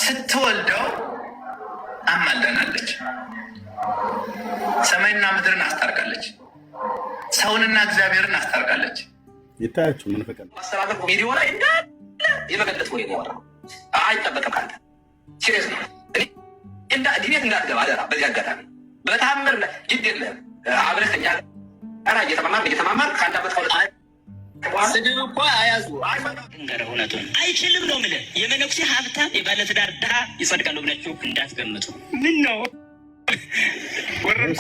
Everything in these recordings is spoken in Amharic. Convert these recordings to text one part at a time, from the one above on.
ስትወልደው አማልዳናለች። ሰማይና ምድርን አስታርቃለች። ሰውንና እግዚአብሔርን አስታርቃለች። ይታያችሁ ምን ፈቀደ አስተላለፍ ቪዲዮ ላይ እንዳለ የመገለጥ ወይ ነው አይጠበቅም ካንተ ሲሪየስ ነው እንዳ ዲኔት እንዳትገባ አደራ። በዚህ አጋጣሚ በታምር ግድ የለህም አብረተኛ አራ እየተማማር ከአንድ አመት ከሁለት ስድብ እኮ አያዙ እውነቱን አይችልም ነው የምልህ። የመነኩሴ ሀብታም የባለትዳር ድሃ ይጸድቃሉ ብላችሁ እንዳትገምቱ። ምን ነው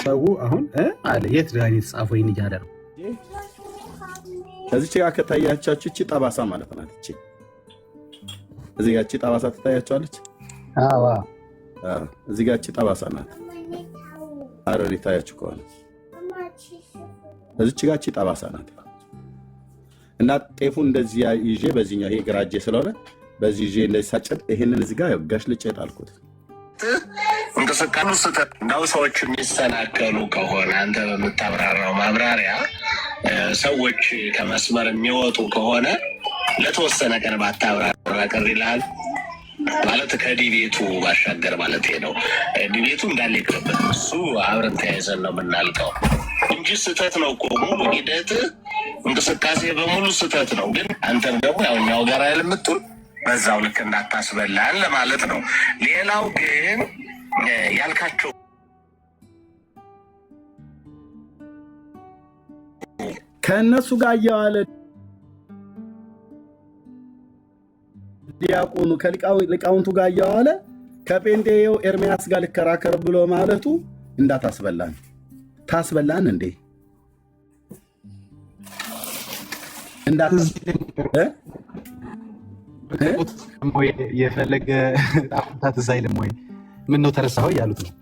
ሰው አሁን አለ የት ጋር የተጻፈው ይህን እያለ ነው። እዚች ጋር ከታያቻችሁ እቺ ጠባሳ ማለት ናት። እቺ እዚህ ጋር እቺ ጠባሳ ትታያችኋለች። አዎ እዚህ ጋር እቺ ጠባሳ ናት። አረሪ ታያችሁ ከሆነ እዚች ጋር እቺ ጠባሳ ናት። እና ጤፉ እንደዚህ ይዤ በዚህኛው ይሄ ግራጄ ስለሆነ በዚህ ይዤ እንደዚህ ሳጨድ ይሄንን እዚህ ጋር ጋሽ ልጭ ጣልኩት። እንቅስቃሴ ስተት እንዳው ሰዎች የሚሰናከሉ ከሆነ አንተ በምታብራራው ማብራሪያ ሰዎች ከመስመር የሚወጡ ከሆነ ለተወሰነ ቀን ባታብራራ ቅር ይልሃል ማለት ከዲቤቱ ባሻገር ማለት ነው። ዲቤቱ እንዳለ ይቅርበት፣ እሱ አብረን ተያይዘን ነው የምናልቀው እንጂ ስተት ነው እኮ ሙሉ ሂደት እንቅስቃሴ በሙሉ ስተት ነው። ግን አንተም ደግሞ ያው እኛው ጋር ያልምጡን በዛው ልክ እንዳታስበላን ለማለት ነው። ሌላው ግን ያልካቸው ከእነሱ ጋር እየዋለ ዲያቆኑ ከሊቃውንቱ ጋር እየዋለ ከጴንጤው ኤርሚያስ ጋር ልከራከር ብሎ ማለቱ እንዳታስበላን። ታስበላን እንዴ? የፈለገ ጣፍታት እዛ አይልም ወይ? ምን ነው ተረሳኸው እያሉት ነው።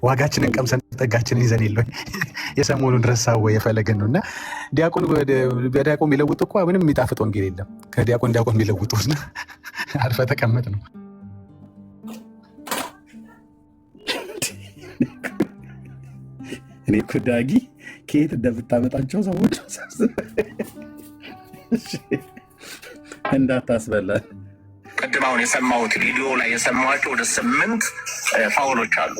ዋጋችንን ቀምሰን ጠጋችንን ይዘን የለ የሰሞኑን ረሳኸው ወይ? የፈለገን ነው። እና ዲያቆን በዲያቆን የሚለውጥ እኮ ምንም የሚጣፍጥ ወንጌል የለም። ከዲያቆን የሚለውጡና አርፈ ተቀመጥ ነው። እኔ እኮ ዳጊ ከየት እንደምታመጣቸው ሰዎች እንዳታስበላል። ቅድም አሁን የሰማሁት ቪዲዮ ላይ የሰማኋቸው ወደ 8 ፋውሎች አሉ።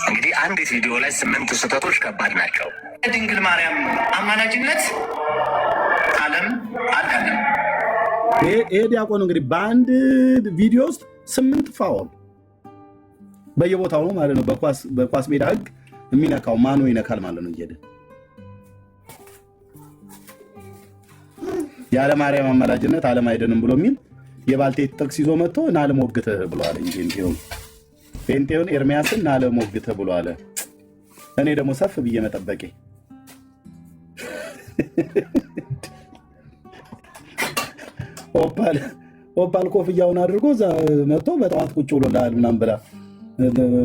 እንግዲህ አንዲት ቪዲዮ ላይ 8 ስህተቶች ከባድ ናቸው። ድንግል ማርያም አማላጅነት ዓለም አዳለም። ይሄ ዲያቆኑ እንግዲህ በአንድ ቪዲዮ ውስጥ 8 ፋውል በየቦታው ነው ማለት ነው። በኳስ ሜዳ ህግ የሚነካው ማኑ ይነካል ማለት ነው። እየሄደ ያለ ማርያም አማላጅነት ዓለም አይደንም ብሎ የሚል የባልቴት ጥቅስ ይዞ መጥቶ ናለም ወግተህ ብሏል እንጂ ጴንጤውን ኤርሚያስን ናለም ወግተህ ብሏል። እኔ ደግሞ ሰፍ ብዬ መጠበቄ ኦፓል ኮፍያውን አድርጎ እዛ መጥቶ በጠዋት ቁጭ ብሎልሃል ምናምን ብላ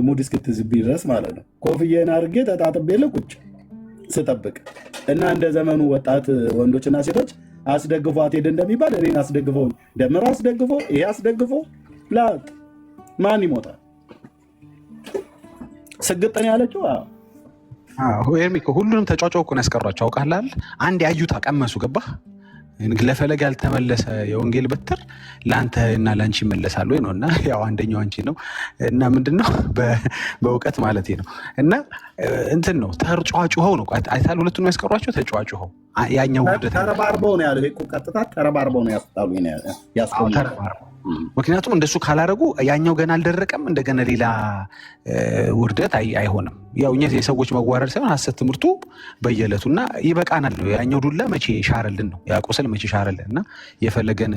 ሙድ እስክትዝብኝ ድረስ ማለት ነው። ኮፍያዬን አድርጌ ተጣጥቤ ቁጭ ስጠብቅ እና እንደ ዘመኑ ወጣት ወንዶችና ሴቶች አስደግፏት ሄደ እንደሚባል እኔን አስደግፈው ደምር አስደግፎ ይሄ አስደግፎ ላጥ ማን ይሞታል? ስግጥን ያለችው ኤርሚኮ ሁሉንም ተጫጫው እኮ ነው ያስቀሯቸው። አውቃለህ አንድ ያዩት አቀመሱ ገባህ? ለፈለግ ያልተመለሰ የወንጌል በትር ለአንተ እና ለአንቺ ይመለሳል ወይ ነው። እና ያው አንደኛው አንቺ ነው እና ምንድነው በእውቀት ማለት ነው። እና እንትን ነው ተጫጫው ነው አይታል። ሁለቱን ያስቀሯቸው ተጫጫው ያኛው ወደተ ተረባርበው ነው ያለው። እኮ ቀጥታ ተረባርበው ነው ያስጣሉ ያስቆሙ። ምክንያቱም እንደሱ ካላረጉ ያኛው ገና አልደረቀም። እንደገና ሌላ ውርደት አይሆንም። ያው እኛ የሰዎች መዋረድ ሳይሆን ሐሰት ትምህርቱ በየዕለቱና ይበቃናል ነው። ያኛው ዱላ መቼ ሻረልን ነው። ያ ቁስል መቼ ሻረልን? እና የፈለገን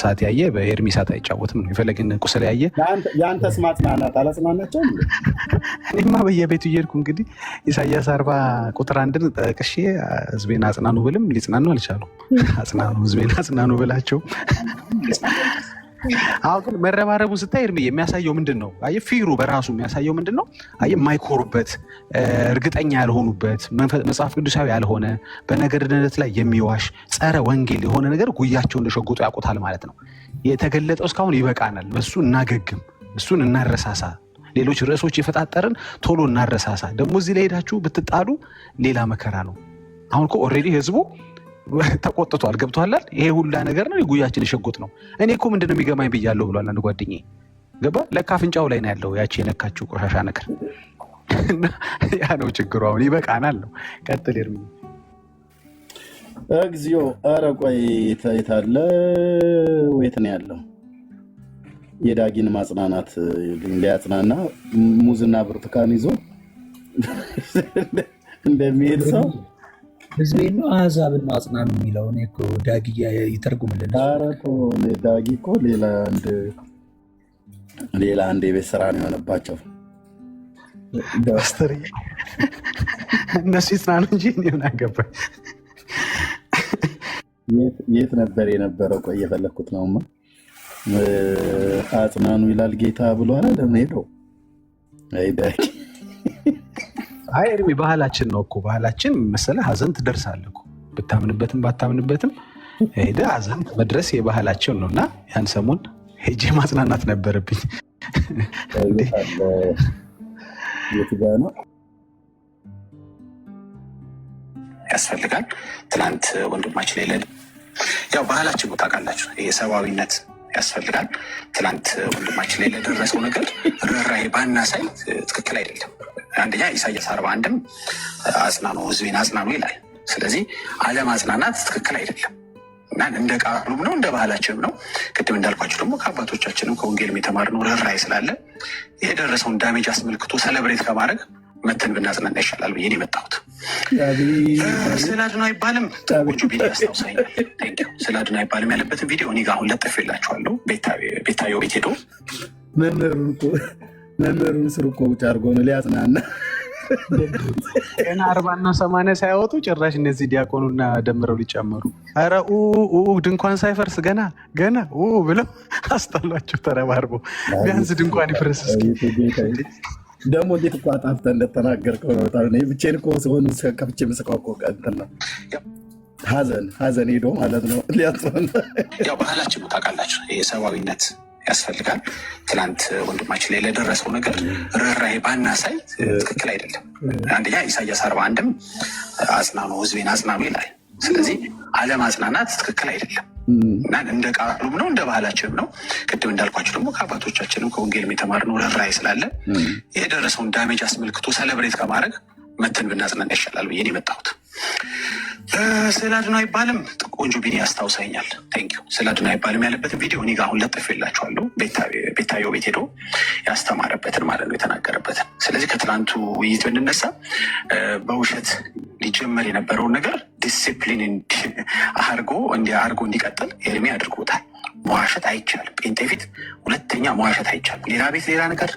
ሰዓት ያየ በኤርሚ ሰዓት አይጫወትም ነው። የፈለገን ቁስል ያየ ያንተ ስማጽናናት አላጽናናቸውም። እኔማ በየቤቱ እየሄድኩ እንግዲህ ኢሳያስ 40 ቁጥር 1ን ጠቅሼ ህዝቤን አጽናኑ ብልም ሊጽናኑ አልቻሉም። አጽናኑ ህዝቤን አጽናኑ ብላቸው አሁን ግን መረባረቡን ስታይ እርምዬ የሚያሳየው ምንድን ነው? አየህ ፊሩ በራሱ የሚያሳየው ምንድን ነው? አየህ የማይኮሩበት እርግጠኛ ያልሆኑበት መጽሐፍ ቅዱሳዊ ያልሆነ በነገር ድነት ላይ የሚዋሽ ጸረ ወንጌል የሆነ ነገር ጉያቸው እንደሸጉጡ ያውቁታል ማለት ነው። የተገለጠው እስካሁን ይበቃናል። በሱ እናገግም፣ እሱን እናረሳሳ። ሌሎች ርዕሶች የፈጣጠርን ቶሎ እናረሳሳ። ደግሞ እዚህ ላይ ሄዳችሁ ብትጣሉ ሌላ መከራ ነው። አሁን እኮ ኦልሬዲ ህዝቡ ተቆጥቷል። ገብቷላል። ይሄ ሁላ ነገር ነው የጉያችን የሸጉጥ ነው። እኔ እኮ ምንድነው የሚገማኝ ብያለሁ ብሏል አንድ ጓደኛዬ። ገባ ለካ አፍንጫው ላይ ነው ያለው ያቺ የነካችው ቆሻሻ ነገር። ያ ነው ችግሩ። አሁን ይበቃናል ነው። ቀጥል ኤርሚ። እግዚኦ። ኧረ ቆይ የታለ ወይት ነው ያለው? የዳጊን ማጽናናት ሊያጽናና ሙዝና ብርቱካን ይዞ እንደሚሄድ ሰው ህዝቤን ነው አሕዛብን ማጽናኑ የሚለው እኔ እኮ ዳጊ ይተርጉምልን። ኧረ እኮ ዳጊ እኮ ሌላ አንድ የቤት ስራ ነው የሆነባቸው። ፓስተር እነሱ ይጽናኑ እንጂ ምን አገባኝ። የት ነበር የነበረው? ቆይ እየፈለግኩት ነውማ። አጽናኑ ይላል ጌታ ብሏል። ለምን ሄደው አይ ኤርሚ ባህላችን ነው እኮ ባህላችን መሰለህ። ሀዘን ትደርሳለህ እኮ ብታምንበትም ባታምንበትም ሄደህ ሀዘን መድረስ የባህላችን ነው። እና ያን ሰሞን ሄጄ ማጽናናት ነበረብኝ። የት ጋ ነው ያስፈልጋል። ትናንት ወንድማችን ላይ ያው ባህላችን ነው ታውቃላችሁ፣ የሰብአዊነት ያስፈልጋል። ትናንት ወንድማችን ላይ ለደረሰው ነገር ርኅራኄ ባናሳይ ትክክል አይደለም። አንደኛ ኢሳያስ 41ም አጽናኑ ህዝቤን አጽናኑ ይላል። ስለዚህ አለማጽናናት ትክክል አይደለም እና እንደ ቃሉም ነው እንደ ባህላችንም ነው። ቅድም እንዳልኳቸው ደግሞ ከአባቶቻችንም ከወንጌልም የተማርነው ርኅራኄ ስላለ የደረሰውን ዳሜጅ አስመልክቶ ሰለብሬት ከማድረግ መተን ብናጽናና ይሻላል ብዬ ነው የመጣሁት። ስለ አድኖ አይባልም ቆንጆ ቪዲዮ ያስታውሳኛል። ስለ አድኖ አይባልም ያለበትን ቪዲዮ እኔ ጋር አሁን ለጥፌላችኋለሁ። ቤታዮ ቤት ሄዶ መምህሩን ስር እኮ ውጭ አድርጎ ነው ሊያጽናና። ገና 40 እና 80 ሳያወጡ ጭራሽ እነዚህ ዲያቆኑና ደምረው ሊጨመሩ ኧረ ድንኳን ሳይፈርስ ገና ብለው አስጣሏቸው ተረባርቦ። ቢያንስ ድንኳን ይፍረስ እስኪ። ደግሞ እንዴት እኮ አጣፍተህ እንደተናገርከው ነው። በጣም ብቻዬን እኮ ሲሆን ከፍቼ የምስቀው እኮ እንትን ነው። ሀዘን ሄዶ ማለት ነው ሊያጽናና። ያው ባህላችን ነው ታውቃላችሁ፣ የሰብአዊነት ያስፈልጋል። ትናንት ወንድማችን ላይ ለደረሰው ነገር ርኅራኄ ባናሳይ ትክክል አይደለም። አንደኛ ኢሳያስ 41ም አጽናኑ ህዝቤን አጽናኑ ይላል። ስለዚህ አለማጽናናት ትክክል አይደለም እና እንደ ቃሉም ነው እንደ ባህላችንም ነው። ቅድም እንዳልኳቸው ደግሞ ከአባቶቻችንም ከወንጌልም የተማርነው ርኅራኄ ስላለ የደረሰውን ዳሜጅ አስመልክቶ ሰለብሬት ከማድረግ መተን ብናጽናና ይሻላል ብዬ ነው የመጣሁት። ስለ አድኖ አይባልም ቆንጆ ቪዲዮ ያስታውሰኛል። ቴንኪው። ስለ አድኖ አይባልም ያለበትን ቪዲዮ እኔ ጋር አሁን ለጥፌላችኋለሁ። ቤታዮ ቤት ሄዶ ያስተማረበትን ማለት ነው የተናገረበትን። ስለዚህ ከትላንቱ ውይይት ብንነሳ በውሸት ሊጀመር የነበረውን ነገር ዲሲፕሊን አድርጎ እንዲቀጥል ኤርሚ አድርጎታል። መዋሸት አይቻልም። ጴንጤ ፊት ሁለተኛ መዋሸት አይቻልም። ሌላ ቤት ሌላ ነገር፣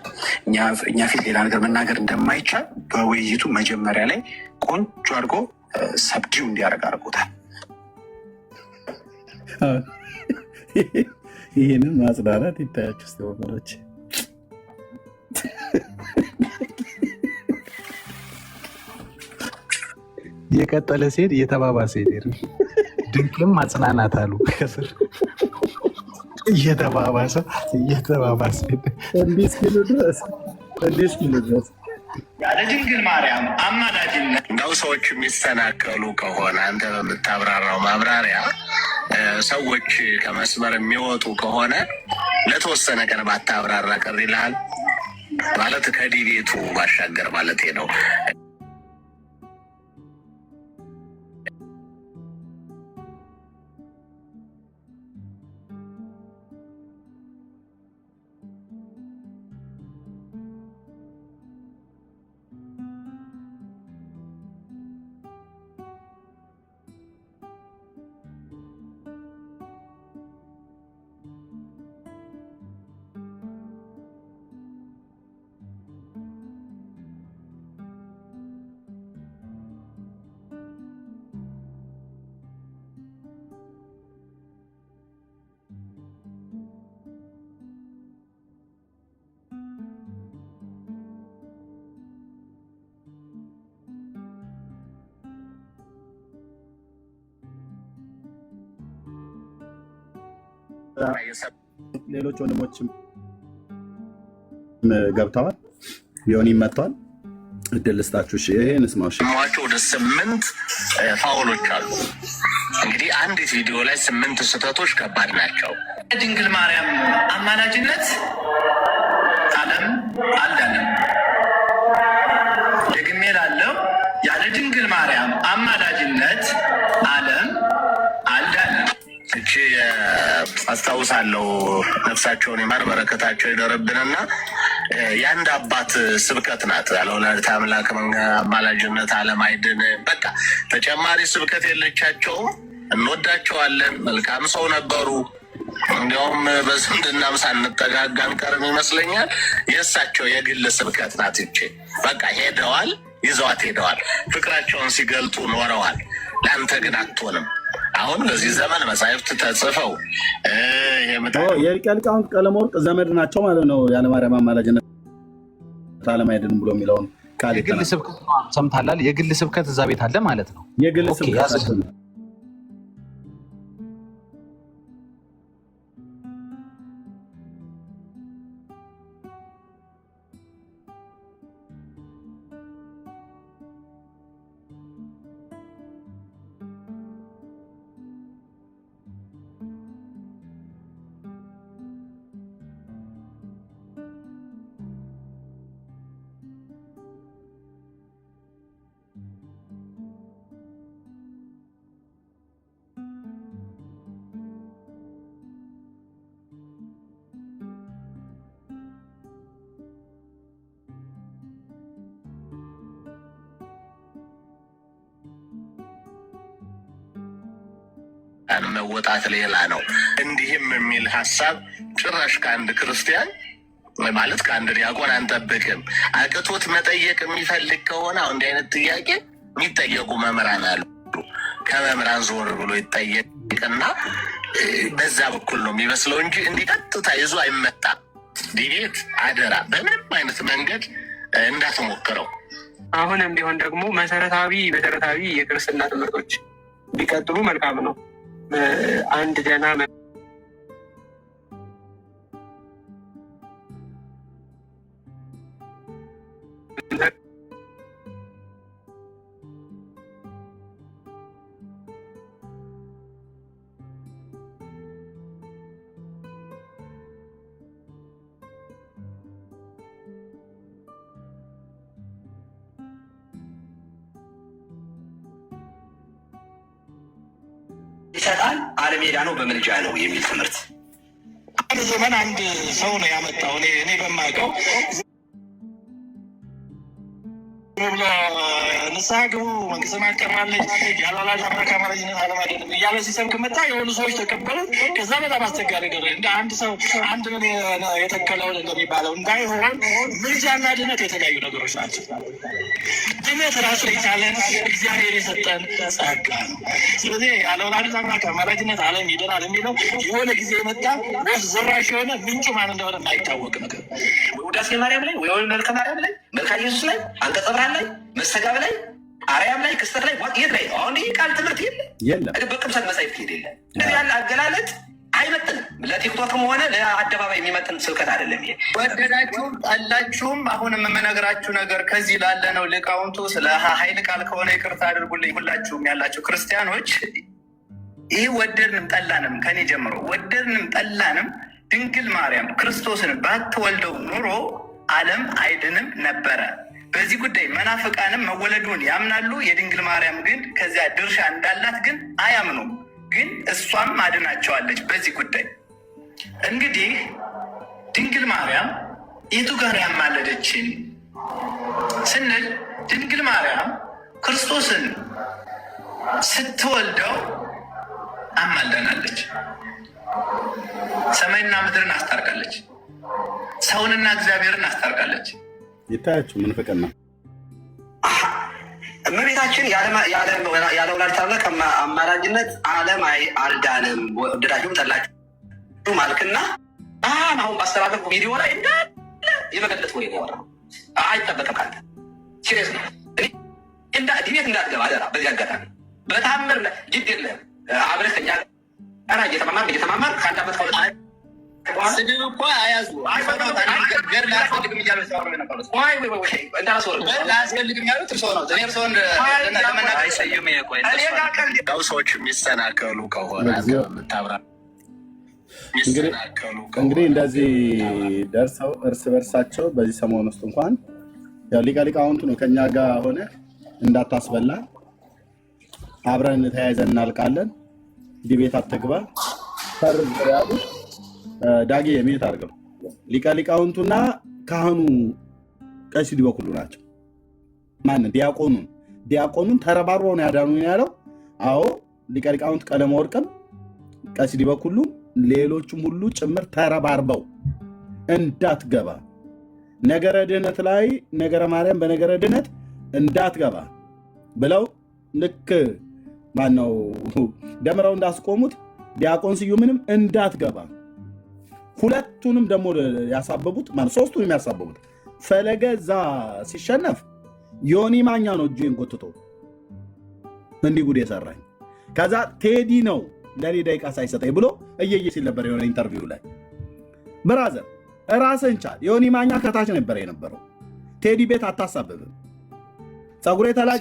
እኛ ፊት ሌላ ነገር መናገር እንደማይቻል በውይይቱ መጀመሪያ ላይ ቆንጆ አድርጎ ሰብዲው እንዲያደርግ አድርጎታል። ይህንን ማጽናናት ይታያችሁ ስ ወገኖች። እየቀጠለ ሲሄድ እየተባባሰ ሄድ። ድንቅም ማጽናናት አሉ ከስር እየተባባሰ እንዲህ እስኪሉ ድረስ ያለ ድንግል ማርያም አማላጅነት እንደው ሰዎች የሚሰናከሉ ከሆነ አንተ በምታብራራው ማብራሪያ ሰዎች ከመስመር የሚወጡ ከሆነ ለተወሰነ ቀን ባታብራራ ቅር ይልሃል ማለት ከዲቤቱ ባሻገር ማለት ነው። ሌሎች ወንድሞችም ገብተዋል። ዮኒም መጥተዋል። እድል ልስጣችሁ። ይሄን ስማሽ ወደ 8 ፋውሎች አሉ። እንግዲህ አንዲት ቪዲዮ ላይ 8 ስህተቶች ከባድ ናቸው። ድንግል ማርያም አማላጅነት ዓለም አልዳነም። ደግሜ እላለሁ፣ ያለ ድንግል ማርያም አማላጅነት ዓለም አልዳነም። እቺ አስታውሳለሁ፣ ነፍሳቸውን ይማር በረከታቸው ይደርብንና የአንድ አባት ስብከት ናት። ያለ ወላዲተ አምላክ አማላጅነት ዓለም አይድንም። በቃ ተጨማሪ ስብከት የለቻቸውም። እንወዳቸዋለን፣ መልካም ሰው ነበሩ። እንዲያውም በዝምድናም ሳንጠጋጋ አንቀርም ይመስለኛል። የእሳቸው የግል ስብከት ናት ይቺ። በቃ ሄደዋል፣ ይዘዋት ሄደዋል። ፍቅራቸውን ሲገልጡ ኖረዋል። ለአንተ ግን አትሆንም። አሁን በዚህ ዘመን መጻሕፍት ተጽፈው የሊቀ ሊቃውንት ቀለመወርቅ ዘመድ ናቸው ማለት ነው። ያለ ማርያም አማላጅነት ዓለም አይድንም ብሎ የሚለውን ቃል የግል ስብከት ሰምታላል። የግል ስብከት እዛ ቤት አለ ማለት ነው። የግል ስብከት መወጣት ሌላ ነው። እንዲህም የሚል ሀሳብ ጭራሽ ከአንድ ክርስቲያን ማለት ከአንድ ዲያቆን አንጠብቅም። አቅቶት መጠየቅ የሚፈልግ ከሆነ አሁን እንዲህ አይነት ጥያቄ የሚጠየቁ መምህራን አሉ። ከመምህራን ዞር ብሎ ይጠየቅና በዛ በኩል ነው የሚመስለው እንጂ እንዲህ ቀጥታ ይዞ አይመጣም። ዲቤት አደራ፣ በምንም አይነት መንገድ እንዳትሞክረው። አሁንም ቢሆን ደግሞ መሰረታዊ የክርስትና ትምህርቶች ቢቀጥሉ መልካም ነው። አንድ ደህና ይሰጣል። አለሜዳ ነው በምልጃ ነው የሚል ትምህርት አንድ ዘመን አንድ ሰው ነው ያመጣው። እኔ በማውቀው ንስሐ ግቡ መንግስተ ሰማያት ቀርባለች፣ ያለ ወላጅ አምላክ አማላጅነት ዓለም አይድንም እያለ ሲሰብክ መጣ። የሆኑ ሰዎች ተቀበሉ። ከዛ በጣም አስቸጋሪ ደረ እንደ አንድ ሰው አንድ ምን የተከለውን እንደሚባለው እንዳይሆን ምልጃና ድነት የተለያዩ ነገሮች ናቸው። ድነት ራሱ የቻለ እግዚአብሔር የሰጠን ጸጋ ነው። ስለዚህ ያለ ወላጅ አምላክ አማላጅነት ዓለም ይድናል የሚለው የሆነ ጊዜ የመጣ ወፍ ዘራሽ የሆነ ምንጩ ማን እንደሆነ የማይታወቅ ነገር ውዳሴ ማርያም ላይ ወይ መልከ ማርያም ላይ መልካ ኢየሱስ ላይ አንቀጸ ብርሃን ላይ መስተጋብ ላይ አርያም ላይ ክስተት ላይ የት ላይ አሁን ይህ ቃል ትምህርት የለም። በቅዱሳት መጻሕፍት ሄድ የለ እንደዚህ ያለ አገላለጥ አይመጥንም። ለቲክቶክም ሆነ ለአደባባይ የሚመጥን ስብከት አይደለም። ይሄ ወደዳችሁም ጠላችሁም አሁንም የምነግራችሁ ነገር ከዚህ ላለ ነው። ሊቃውንቱ ስለ ኃይል ቃል ከሆነ ይቅርታ አድርጉልኝ። ሁላችሁም ያላችሁ ክርስቲያኖች ይህ ወደድንም ጠላንም ከኔ ጀምሮ ወደድንም ጠላንም ድንግል ማርያም ክርስቶስን ባትወልደው ኑሮ ዓለም አይድንም ነበረ። በዚህ ጉዳይ መናፍቃንም መወለዱን ያምናሉ። የድንግል ማርያም ግን ከዚያ ድርሻ እንዳላት ግን አያምኑም። ግን እሷም አድናቸዋለች በዚህ ጉዳይ። እንግዲህ ድንግል ማርያም የቱ ጋር ያማለደችን ስንል ድንግል ማርያም ክርስቶስን ስትወልደው አማልደናለች። ሰማይና ምድርን አስታርቃለች። ሰውንና እግዚአብሔርን አስታርቃለች። ይታያችሁ ምን ፍቅር ነው። እመቤታችን ያለ ወላዲተ አምላክ አማላጅነት ዓለም አልዳንም። ወደዳችሁም ጠላችሁ ማልክና አሁን ባስተላለፉ ቪዲዮ ላይ እንዳለ የመገለጥ ወይ ነው አይጠበቅም። ካንተ ሲሪየስ ነው ዲቤት እንዳትገባ አደራ። በዚህ አጋጣሚ በታምር ግድ የለም አብረህ ከኛ ጋር እየተማማር ከአንድ ዓመት ስድብ እኮ አያዙ ገር ላያስፈልግም እያሉ ላያስፈልግም ያሉት እርሶ ነው። ሰዎች የሚሰናከሉ ከሆነ የምታብራ እንግዲህ እንደዚህ ደርሰው እርስ በርሳቸው በዚህ ሰሞን ውስጥ እንኳን ያው ሊቀ ሊቃውንቱ ነው ከኛ ጋር ሆነ እንዳታስበላ አብረን ተያይዘን እናልቃለን። ዲቤት አትግባ ፈርድ ያሉ ዳጊ የሚት አድርገው ሊቀ ሊቃውንቱና ካህኑ ቀሲስ ዲበኩሉ ናቸው። ማን ዲያቆኑን ተረባርበው ነው ያዳኑኝ ያለው። አዎ ሊቀ ሊቃውንት ቀለመ ወርቅም ቀሲስ ዲበኩሉ ሌሎችም ሁሉ ጭምር ተረባርበው እንዳትገባ ነገረ ድህነት ላይ ነገረ ማርያም በነገረ ድህነት እንዳትገባ ብለው ልክ ማነው ደምረው እንዳስቆሙት ዲያቆን ስዩምንም እንዳትገባ ሁለቱንም ደግሞ ያሳበቡት ማለት ሶስቱንም ያሳበቡት ፈለገ እዛ ሲሸነፍ ዮኒ ማኛ ነው እጁን ጎትቶ እንዲህ ጉድ የሰራኝ። ከዛ ቴዲ ነው ለኔ ደቂቃ ሳይሰጠኝ ብሎ እየየ ሲል ነበር የሆነ ኢንተርቪው ላይ። ብራዘር ራስን ቻል። ዮኒ ማኛ ከታች ነበር የነበረው። ቴዲ ቤት አታሳብብም። ፀጉሬ ተላጭ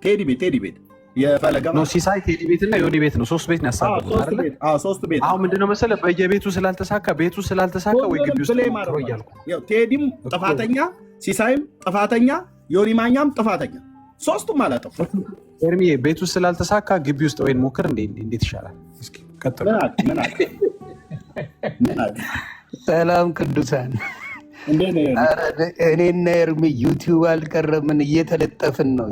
ቴዲ ቤት የፈለገ ሲሳይ ቴዲ ቤት እና ዮኒ ቤት ነው። ሶስት ቤት ነው ያሳብቡት። አሁን ምንድነው መሰለህ በየቤቱ ስላልተሳካ ቤቱ ስላልተሳካ ወይ ግቢ ውስጥ ነው እያልኩ ቴዲም ጥፋተኛ፣ ሲሳይም ጥፋተኛ፣ ዮኒ ማኛም ጥፋተኛ፣ ሶስቱም አላጠፉ። ኤርሚ ቤቱ ስላልተሳካ ግቢ ውስጥ ወይን ሞክር። እንዴት ይሻላል? እስኪ ቀጥሉ። ሰላም ቅዱሳን፣ እኔና ኤርሚ ዩቲዩብ አልቀረምን እየተለጠፍን ነው።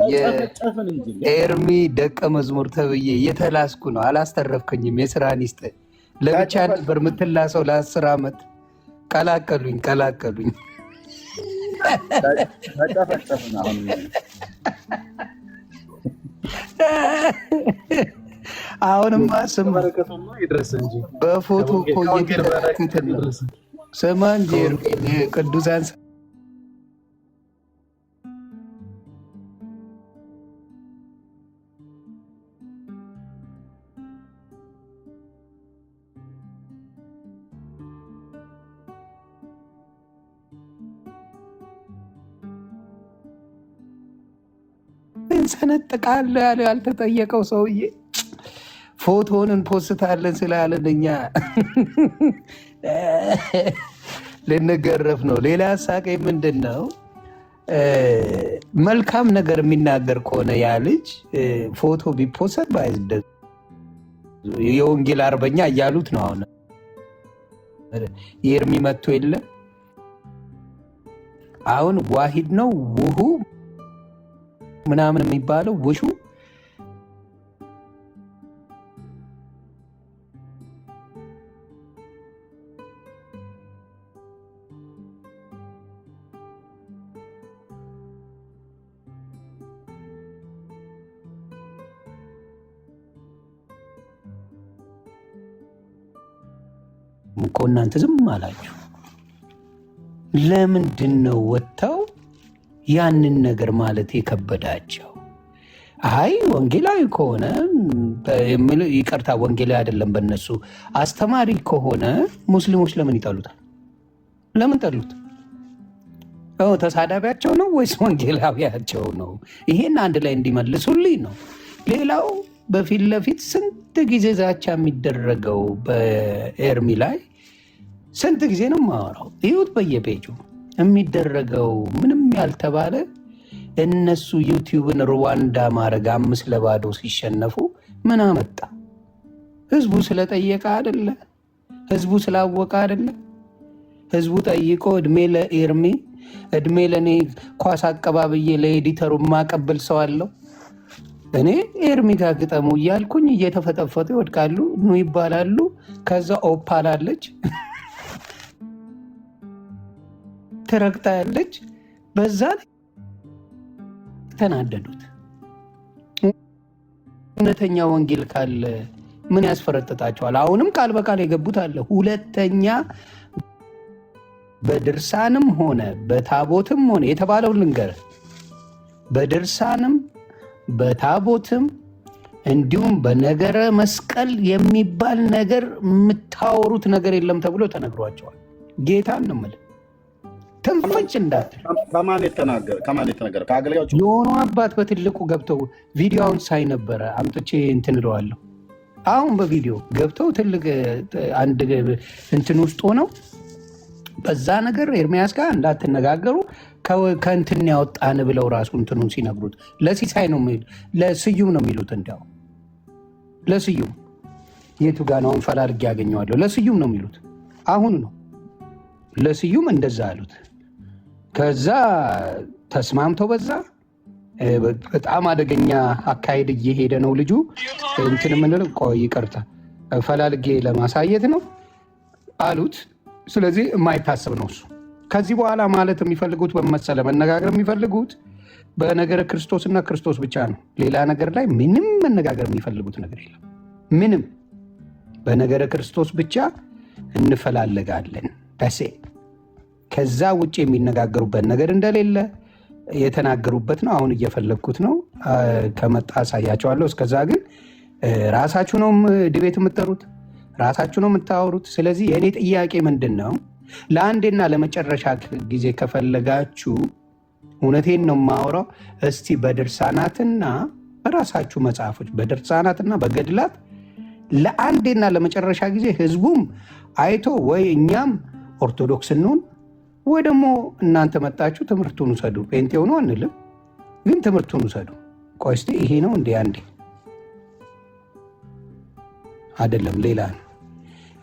የኤርሚ ደቀ መዝሙር ተብዬ እየተላስኩ ነው። አላስተረፍከኝም። የስራን ይስጥ። ለብቻ ነበር የምትላሰው ለ10 ዓመት። ቀላቀሉኝ። አሁንማ ስም በፎቶ እኮ እየተመለከትን ነው። ስማ እንጂ ቅዱሳን ሰነጥቃለሁ ያለው ያልተጠየቀው ሰውዬ ፎቶን እንፖስታለን ስላለን እኛ ልንገረፍ ነው። ሌላ አሳቀኝ ምንድን ነው? መልካም ነገር የሚናገር ከሆነ ያ ልጅ ፎቶ ቢፖሰት ባይዝደ የወንጌል አርበኛ እያሉት ነው። አሁን የኤርሚ መጥቶ የለም አሁን ዋሂድ ነው ውሁ ምናምን የሚባለው ውሹ እኮ እናንተ ዝም አላችሁ። ለምንድን ነው ወጥተው ያንን ነገር ማለት የከበዳቸው? አይ ወንጌላዊ ከሆነ ይቅርታ፣ ወንጌላዊ አይደለም በእነሱ አስተማሪ ከሆነ ሙስሊሞች ለምን ይጠሉታል? ለምን ጠሉት? ተሳዳቢያቸው ነው ወይስ ወንጌላዊያቸው ነው? ይሄን አንድ ላይ እንዲመልሱልኝ ነው። ሌላው በፊት ለፊት ስንት ጊዜ ዛቻ የሚደረገው በኤርሚ ላይ ስንት ጊዜ ነው የማወራው? ይሁት በየፔጁ የሚደረገው ምንም ያልተባለ እነሱ ዩቲዩብን ሩዋንዳ ማድረግ 5-0 ሲሸነፉ ምን አመጣ? ህዝቡ ስለጠየቀ አይደለ? ህዝቡ ስላወቀ አይደለ? ህዝቡ ጠይቆ እድሜ ለኤርሚ እድሜ ለእኔ ኳስ አቀባብዬ ለኤዲተሩ ማቀብል ሰው አለው። እኔ ኤርሚ ጋር ግጠሙ እያልኩኝ እየተፈጠፈጡ ይወድቃሉ፣ ኑ ይባላሉ። ከዛ ኦፓላለች ትረግጣ ያለች በዛ ተናደዱት። እውነተኛ ወንጌል ካለ ምን ያስፈረጥጣቸዋል? አሁንም ቃል በቃል የገቡት አለ። ሁለተኛ በድርሳንም ሆነ በታቦትም ሆነ የተባለው ልንገር፣ በድርሳንም በታቦትም እንዲሁም በነገረ መስቀል የሚባል ነገር የምታወሩት ነገር የለም ተብሎ ተነግሯቸዋል። ጌታን ነው የምልህ። ትንፍጭ እንዳትል። ከማን የተናገረ? ከአገልጋዮች የሆኑ አባት በትልቁ ገብተው ቪዲዮውን ሳይ ነበረ። አምጥቼ እንትን እለዋለሁ። አሁን በቪዲዮ ገብተው ትልቅ አንድ እንትን ውስጥ ሆነው በዛ ነገር ኤርሚያስ ጋር እንዳትነጋገሩ ከእንትን ያወጣን ብለው ራሱ እንትኑን ሲነግሩት ለሲሳይ ነው ለስዩም ነው የሚሉት። እንዲያው ለስዩም የቱ ጋ ነው ፈላልጌ ያገኘዋለሁ? ለስዩም ነው የሚሉት። አሁን ነው ለስዩም እንደዛ አሉት። ከዛ ተስማምተው በዛ በጣም አደገኛ አካሄድ እየሄደ ነው ልጁ። እንትን የምንለው ቆይ ይቅርታ ፈላልጌ ለማሳየት ነው አሉት። ስለዚህ የማይታሰብ ነው እሱ። ከዚህ በኋላ ማለት የሚፈልጉት በመሰለ መነጋገር የሚፈልጉት በነገረ ክርስቶስና ክርስቶስ ብቻ ነው። ሌላ ነገር ላይ ምንም መነጋገር የሚፈልጉት ነገር የለም። ምንም በነገረ ክርስቶስ ብቻ እንፈላለጋለን ደሴ። ከዛ ውጭ የሚነጋገሩበት ነገር እንደሌለ የተናገሩበት ነው። አሁን እየፈለግኩት ነው፣ ከመጣ አሳያቸዋለሁ። እስከዛ ግን ራሳችሁ ነው ዲቤት የምትጠሩት፣ ራሳችሁ ነው የምታወሩት። ስለዚህ የእኔ ጥያቄ ምንድን ነው? ለአንዴና ለመጨረሻ ጊዜ ከፈለጋችሁ እውነቴን ነው የማወራው። እስቲ በድርሳናትና በራሳችሁ መጽሐፎች በድርሳናትና በገድላት ለአንዴና ለመጨረሻ ጊዜ ህዝቡም አይቶ ወይ እኛም ኦርቶዶክስ እንሁን ወይ ደግሞ እናንተ መጣችሁ ትምህርቱን ውሰዱ። ጴንጤ ሆኖ አንልም፣ ግን ትምህርቱን ውሰዱ። ቆይ እስቲ ይሄ ነው እንዴ? አንዴ አይደለም ሌላ ነው።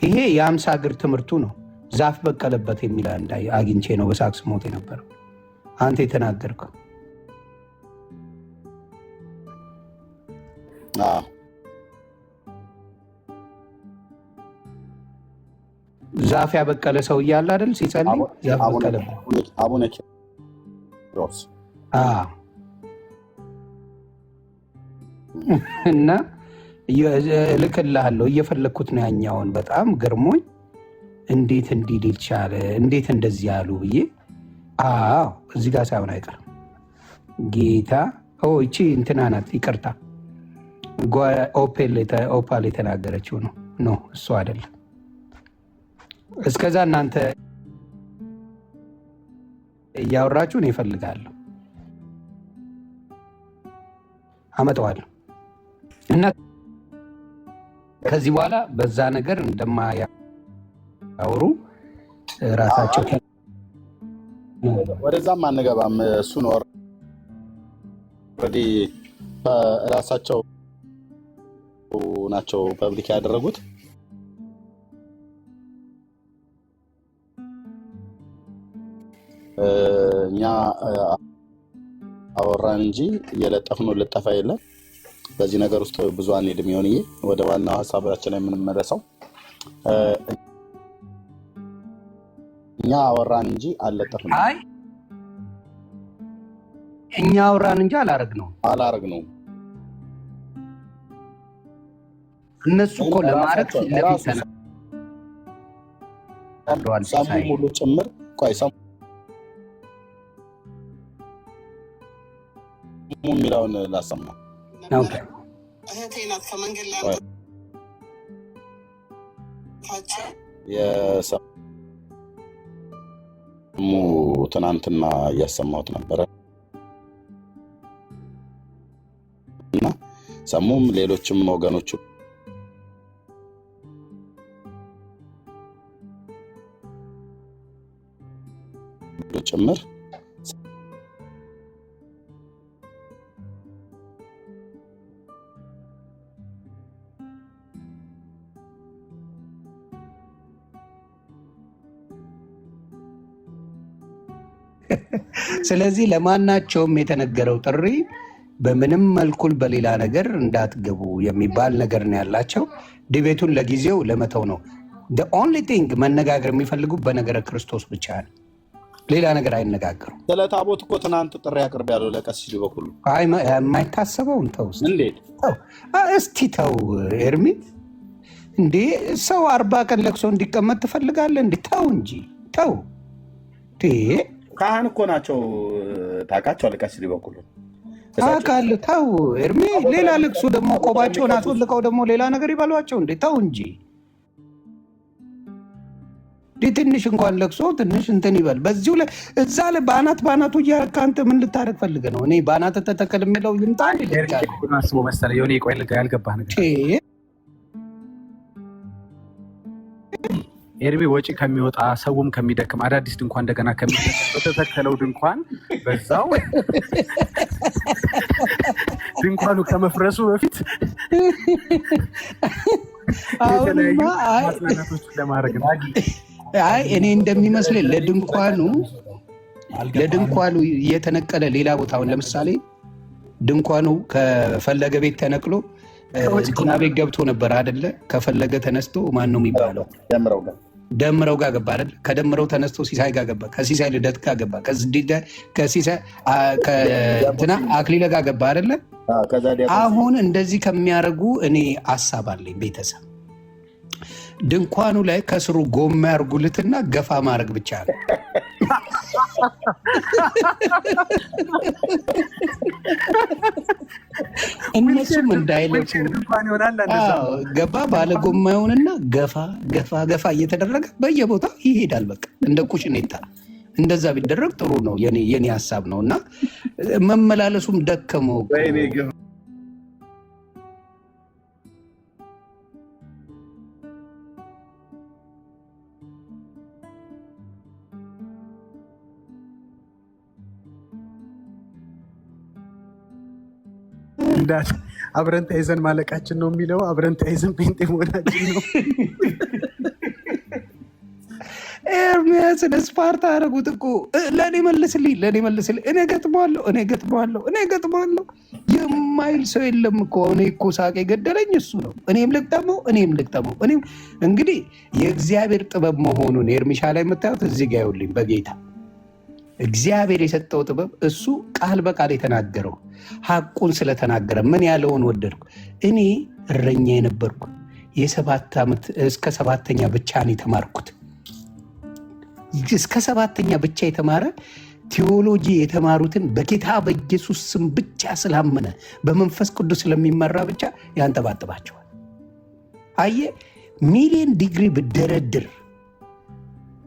ይሄ የአምሳ እግር ትምህርቱ ነው። ዛፍ በቀለበት የሚል አግኝቼ ነው በሳክስ ሞት የነበረው አንተ የተናገርከው። ዛፍ ያበቀለ ሰው እያለ አይደል ሲጸልይ ዛፍ በቀለበት አቡነ ኪሮስ እና እልክልሃለሁ እየፈለግኩት ነው ያኛውን። በጣም ገርሞኝ እንዴት እንዲህ ሊል ቻለ? እንዴት እንደዚህ ያሉ ብዬ እዚህ ጋር ሳይሆን አይቀርም ጌታ። እቺ እንትና ናት፣ ይቅርታ ኦፓል የተናገረችው ነው እሱ አይደለም። እስከዛ እናንተ እያወራችሁ ነው ይፈልጋለሁ አመጣዋለሁ እና ከዚህ በኋላ በዛ ነገር እንደማያወሩ ራሳቸው ወደዛም አንገባም። እሱ ነው ኦልሬዲ ራሳቸው ናቸው ፐብሊክ ያደረጉት። እኛ አወራን እንጂ የለጠፍነው ልጠፋ የለም። በዚህ ነገር ውስጥ ብዙ አንሄድም። ይሆንዬ ወደ ዋናው ሀሳባችን ላይ የምንመለሰው እኛ አወራን እንጂ አልለጠፍንም። አይ እኛ አወራን እንጂ አላረግነው። እነሱ እኮ ለማድረግ ለፊት ተናግረዋል። ሰሙ ሙሉ ጭምር ቆይ ሰሙ የሚለውን ላሰማ። እህቴ ናት ከመንገድ ላይ የሰሙ ትናንትና እያሰማሁት ነበረ እና ሰሙም ሌሎችም ወገኖቹ ጭምር ስለዚህ ለማናቸውም የተነገረው ጥሪ በምንም መልኩል በሌላ ነገር እንዳትገቡ የሚባል ነገር ነው ያላቸው። ዲቤቱን ለጊዜው ለመተው ነው። ኦንሊ ቲንግ መነጋገር የሚፈልጉ በነገረ ክርስቶስ ብቻ ነው። ሌላ ነገር አይነጋገሩም። ስለ ታቦት እኮ ትናንት ጥሪ አቅርብ ያለው ለቀሲስ በኩሉ የማይታሰበውን ተው እንዴት እስቲ ተው ኤርሚ እንዴ ሰው 40 ቀን ለቅሶ እንዲቀመጥ ትፈልጋለህ? እንዴ ተው እንጂ ተው። ካህን እኮ ናቸው ታውቃቸዋለህ። ቀሲስ በኩሉ ታውቃለህ። ተው ኤርሚ ሌላ ልቅሱ ደግሞ ቆባቸውን አስወልቀው ደግሞ ሌላ ነገር ይበሏቸው እንዴ ተው እንጂ። ትንሽ እንኳን ለቅሶ ትንሽ እንትን ይበል። በዚሁ ላይ እዛ ላይ በአናቱ እያደረግህ አንተ ምን ልታደርግ ፈልገህ ነው? እኔ በአናት ተተከል የሚለው ይምጣ አስቦ መሰለህ የሆነ ቆይ ያልገባህ ነገር ኤርሚ ወጪ ከሚወጣ ሰውም ከሚደክም አዳዲስ ድንኳን እንደገና በተተከለው ድንኳን በዛው ድንኳኑ ከመፍረሱ በፊት የተለያዩ ማጽናናቶች ለማድረግ ነው። አይ እኔ እንደሚመስለኝ ለድንኳኑ እየተነቀለ ሌላ ቦታውን ለምሳሌ ድንኳኑ ከፈለገ ቤት ተነቅሎ እንትና ቤት ገብቶ ነበር አይደለ? ከፈለገ ተነስቶ ማን ነው የሚባለው? ደምረው ጋር ገባ አይደለ? ከደምረው ተነስቶ ሲሳይ ጋር ገባ፣ ከሲሳይ ልደት ጋር ገባ፣ ከሲሳይ ከእንትና አክሊለ ጋር ገባ አይደለ? አሁን እንደዚህ ከሚያደርጉ እኔ ሀሳብ አለኝ። ቤተሰብ ድንኳኑ ላይ ከስሩ ጎማ ያርጉልትና ገፋ ማድረግ ብቻ ነው። እነሱም እንዳይለፉ ገባ ባለ ጎማ ይሆንና ገፋ ገፋ ገፋ እየተደረገ በየቦታው ይሄዳል። በቃ እንደ ኩሽኔታ እንደዛ ቢደረግ ጥሩ ነው። የኔ ሀሳብ ነው። እና መመላለሱም ደከመው። እንዳት አብረን ተይዘን ማለቃችን ነው የሚለው አብረን ተይዘን ጴንጤ መሆናችን ነው። ኤርሚያስን ስፓርታ አደረጉት እኮ። ለእኔ መልስልኝ፣ እኔ ገጥመዋለሁ የማይል ሰው የለም እኮ። እኔ እኮ ሳቅ የገደለኝ እሱ ነው። እኔም ልግጠመው። እንግዲህ የእግዚአብሔር ጥበብ መሆኑን ኤርሚሻ ላይ የምታዩት እዚህ ጋ ይኸውልኝ። በጌታ እግዚአብሔር የሰጠው ጥበብ እሱ ቃል በቃል የተናገረው ሐቁን ስለተናገረ ምን ያለውን ወደድኩ። እኔ እረኛ የነበርኩ የ7 ዓመት እስከ 7ኛ ብቻ ነው የተማርኩት። እስከ 7ኛ ብቻ የተማረ ቴዎሎጂ የተማሩትን በጌታ በኢየሱስ ስም ብቻ ስላመነ በመንፈስ ቅዱስ ስለሚመራ ብቻ ያንጠባጥባቸዋል። አየ ሚሊዮን ዲግሪ ብደረድር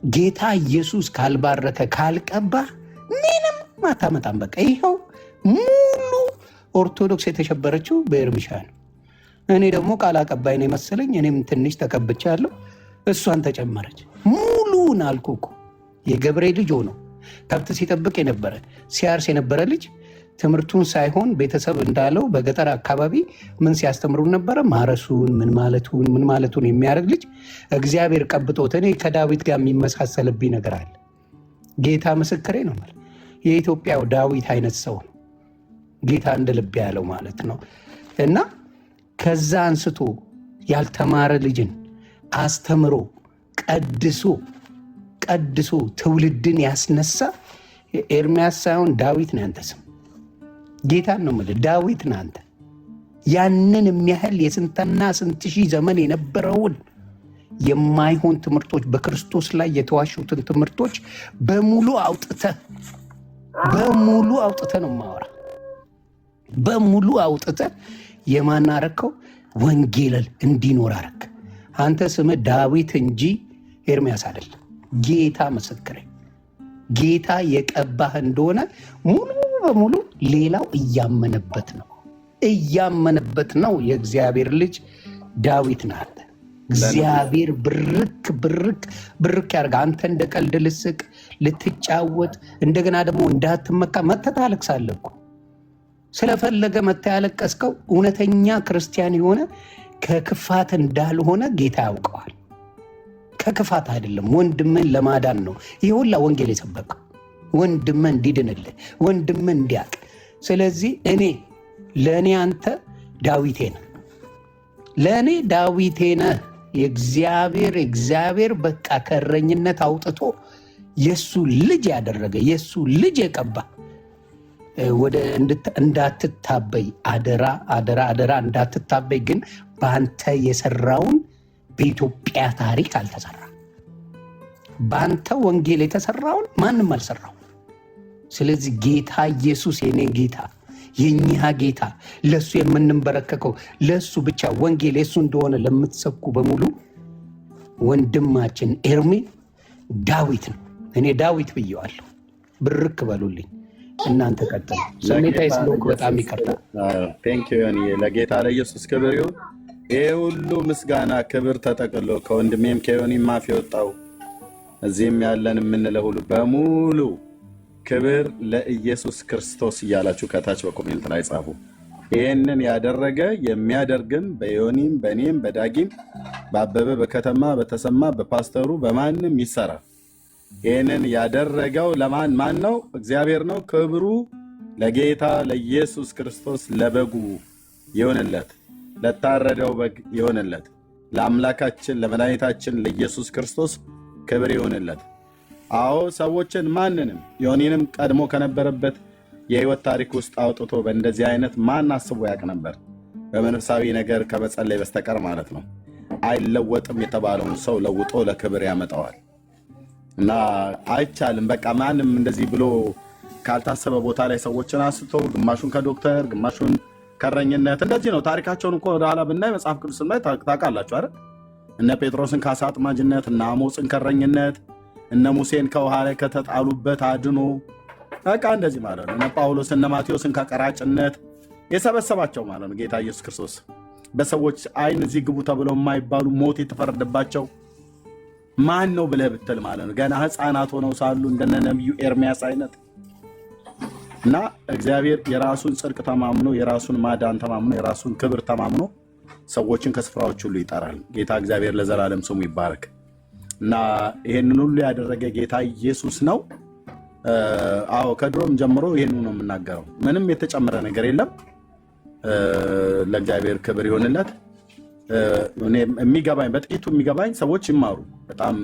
ጌታ ኢየሱስ ካልባረከ ካልቀባ ምንም አታመጣም። በቃ ይኸው ሙሉ ኦርቶዶክስ የተሸበረችው በኤርሚሻ ነው። እኔ ደግሞ ቃል አቀባይ ነው መሰለኝ። እኔም ትንሽ ተቀብቻለሁ፣ እሷን ተጨመረች። ሙሉን አልኩ እኮ የገብሬ ልጅ ሆኖ ከብት ሲጠብቅ የነበረ ሲያርስ የነበረ ልጅ ትምህርቱን ሳይሆን ቤተሰብ እንዳለው በገጠር አካባቢ ምን ሲያስተምሩን ነበረ? ማረሱን ምን ማለቱን የሚያደርግ ልጅ እግዚአብሔር ቀብጦት። እኔ ከዳዊት ጋር የሚመሳሰልብኝ ነገር አለ። ጌታ ምስክሬ ነው። የኢትዮጵያው ዳዊት አይነት ሰው ነው ጌታ እንደ ልብ ያለው ማለት ነው። እና ከዛ አንስቶ ያልተማረ ልጅን አስተምሮ ቀድሶ ትውልድን ያስነሳ ኤርሚያስ ሳይሆን ዳዊት ነው። ያንተ ስም ጌታን ነው የምልህ፣ ዳዊት ነህ አንተ። ያንን የሚያህል የስንትና ስንት ሺህ ዘመን የነበረውን የማይሆን ትምህርቶች በክርስቶስ ላይ የተዋሹትን ትምህርቶች በሙሉ አውጥተህ ነው ማወራ። በሙሉ አውጥተህ የማናረከው ወንጌል እንዲኖር አረክ። አንተ ስምህ ዳዊት እንጂ ኤርሚያስ አይደለም። ጌታ ምስክሬ፣ ጌታ የቀባህ እንደሆነ ሙሉ በሙሉ ሌላው እያመነበት ነው። የእግዚአብሔር ልጅ ዳዊት ነህ አንተ። እግዚአብሔር ብርክ ያርጋ። አንተ እንደ ቀልድ ልስቅ ልትጫወት፣ እንደገና ደግሞ እንዳትመካ መተህ ታለቅሳለህ እኮ። ስለፈለገ መተህ ያለቀስከው እውነተኛ ክርስቲያን የሆነ ከክፋት እንዳልሆነ ጌታ ያውቀዋል። ከክፋት አይደለም፣ ወንድምን ለማዳን ነው ይህ ሁላ ወንጌል የሰበከው። ወንድምን እንዲድንልህ፣ ወንድምን እንዲያቅ። ስለዚህ ለእኔ አንተ ዳዊቴ ነህ። የእግዚአብሔር በቃ ከእረኝነት አውጥቶ የእሱ ልጅ ያደረገ የእሱ ልጅ የቀባ እንዳትታበይ፣ አደራ እንዳትታበይ። ግን በአንተ የሰራውን በኢትዮጵያ ታሪክ አልተሰራ። በአንተ ወንጌል የተሰራውን ማንም አልሰራው። ስለዚህ ጌታ ኢየሱስ የኔ ጌታ፣ የኛ ጌታ፣ ለሱ የምንበረከከው ለሱ ብቻ ወንጌል የሱ እንደሆነ ለምትሰብኩ በሙሉ ወንድማችን ኤርሚ ዳዊት ነው። እኔ ዳዊት ብየዋለሁ። ብርክ በሉልኝ። እናንተ ቀጥሉ። ስሜታዊ ስለሆንኩ በጣም ይቅርታ። ለጌታ ለኢየሱስ ክብር ይሁን። ይህ ሁሉ ምስጋና ክብር ተጠቅሎ ከወንድሜም ከዮኒም አፍ የወጣው እዚህም ያለን የምንለው ሁሉ በሙሉ ክብር ለኢየሱስ ክርስቶስ እያላችሁ ከታች በኮሜንት ላይ ጻፉ። ይህንን ያደረገ የሚያደርግም በዮኒም በእኔም በዳጊም በአበበ በከተማ በተሰማ በፓስተሩ በማንም ይሰራ። ይህንን ያደረገው ማን ነው? እግዚአብሔር ነው። ክብሩ ለጌታ ለኢየሱስ ክርስቶስ ለበጉ ይሆንለት፣ ለታረደው በግ ይሆንለት፣ ለአምላካችን ለመድኃኒታችን ለኢየሱስ ክርስቶስ ክብር ይሆንለት። አዎ ሰዎችን ማንንም ዮኒንም ቀድሞ ከነበረበት የህይወት ታሪክ ውስጥ አውጥቶ በእንደዚህ አይነት ማን አስቦ ያውቅ ነበር? በመንፈሳዊ ነገር ከመጸለይ በስተቀር ማለት ነው። አይለወጥም የተባለውን ሰው ለውጦ ለክብር ያመጣዋል። እና አይቻልም። በቃ ማንም እንደዚህ ብሎ ካልታሰበ ቦታ ላይ ሰዎችን አንስቶ ግማሹን ከዶክተር ግማሹን ከረኝነት እንደዚህ ነው ታሪካቸውን እኮ ወደ ኋላ ብናይ መጽሐፍ ቅዱስ ላይ ታውቃላችሁ አይደል? እነ ጴጥሮስን ከአሳ አጥማጅነት፣ እነ አሞፅን ከረኝነት፣ እነ ሙሴን ከውሃ ላይ ከተጣሉበት አድኖ በቃ እንደዚህ ማለት ነው። እነ ጳውሎስ እነ ማቴዎስን ከቀራጭነት የሰበሰባቸው ማለት ነው ጌታ ኢየሱስ ክርስቶስ። በሰዎች አይን እዚህ ግቡ ተብለው የማይባሉ ሞት የተፈረደባቸው ማን ነው ብለህ ብትል ማለት ነው ገና ህፃናት ሆነው ሳሉ እንደነ ነቢዩ ኤርሚያስ አይነት እና እግዚአብሔር የራሱን ጽድቅ ተማምኖ የራሱን ማዳን ተማምኖ የራሱን ክብር ተማምኖ ሰዎችን ከስፍራዎች ሁሉ ይጠራል። ጌታ እግዚአብሔር ለዘላለም ስሙ ይባረክ። እና ይሄንን ሁሉ ያደረገ ጌታ ኢየሱስ ነው። አዎ ከድሮም ጀምሮ ይሄንን ነው የምናገረው። ምንም የተጨመረ ነገር የለም። ለእግዚአብሔር ክብር ይሆንለት። የሚገባኝ በጥቂቱ የሚገባኝ ሰዎች ይማሩ፣ በጣም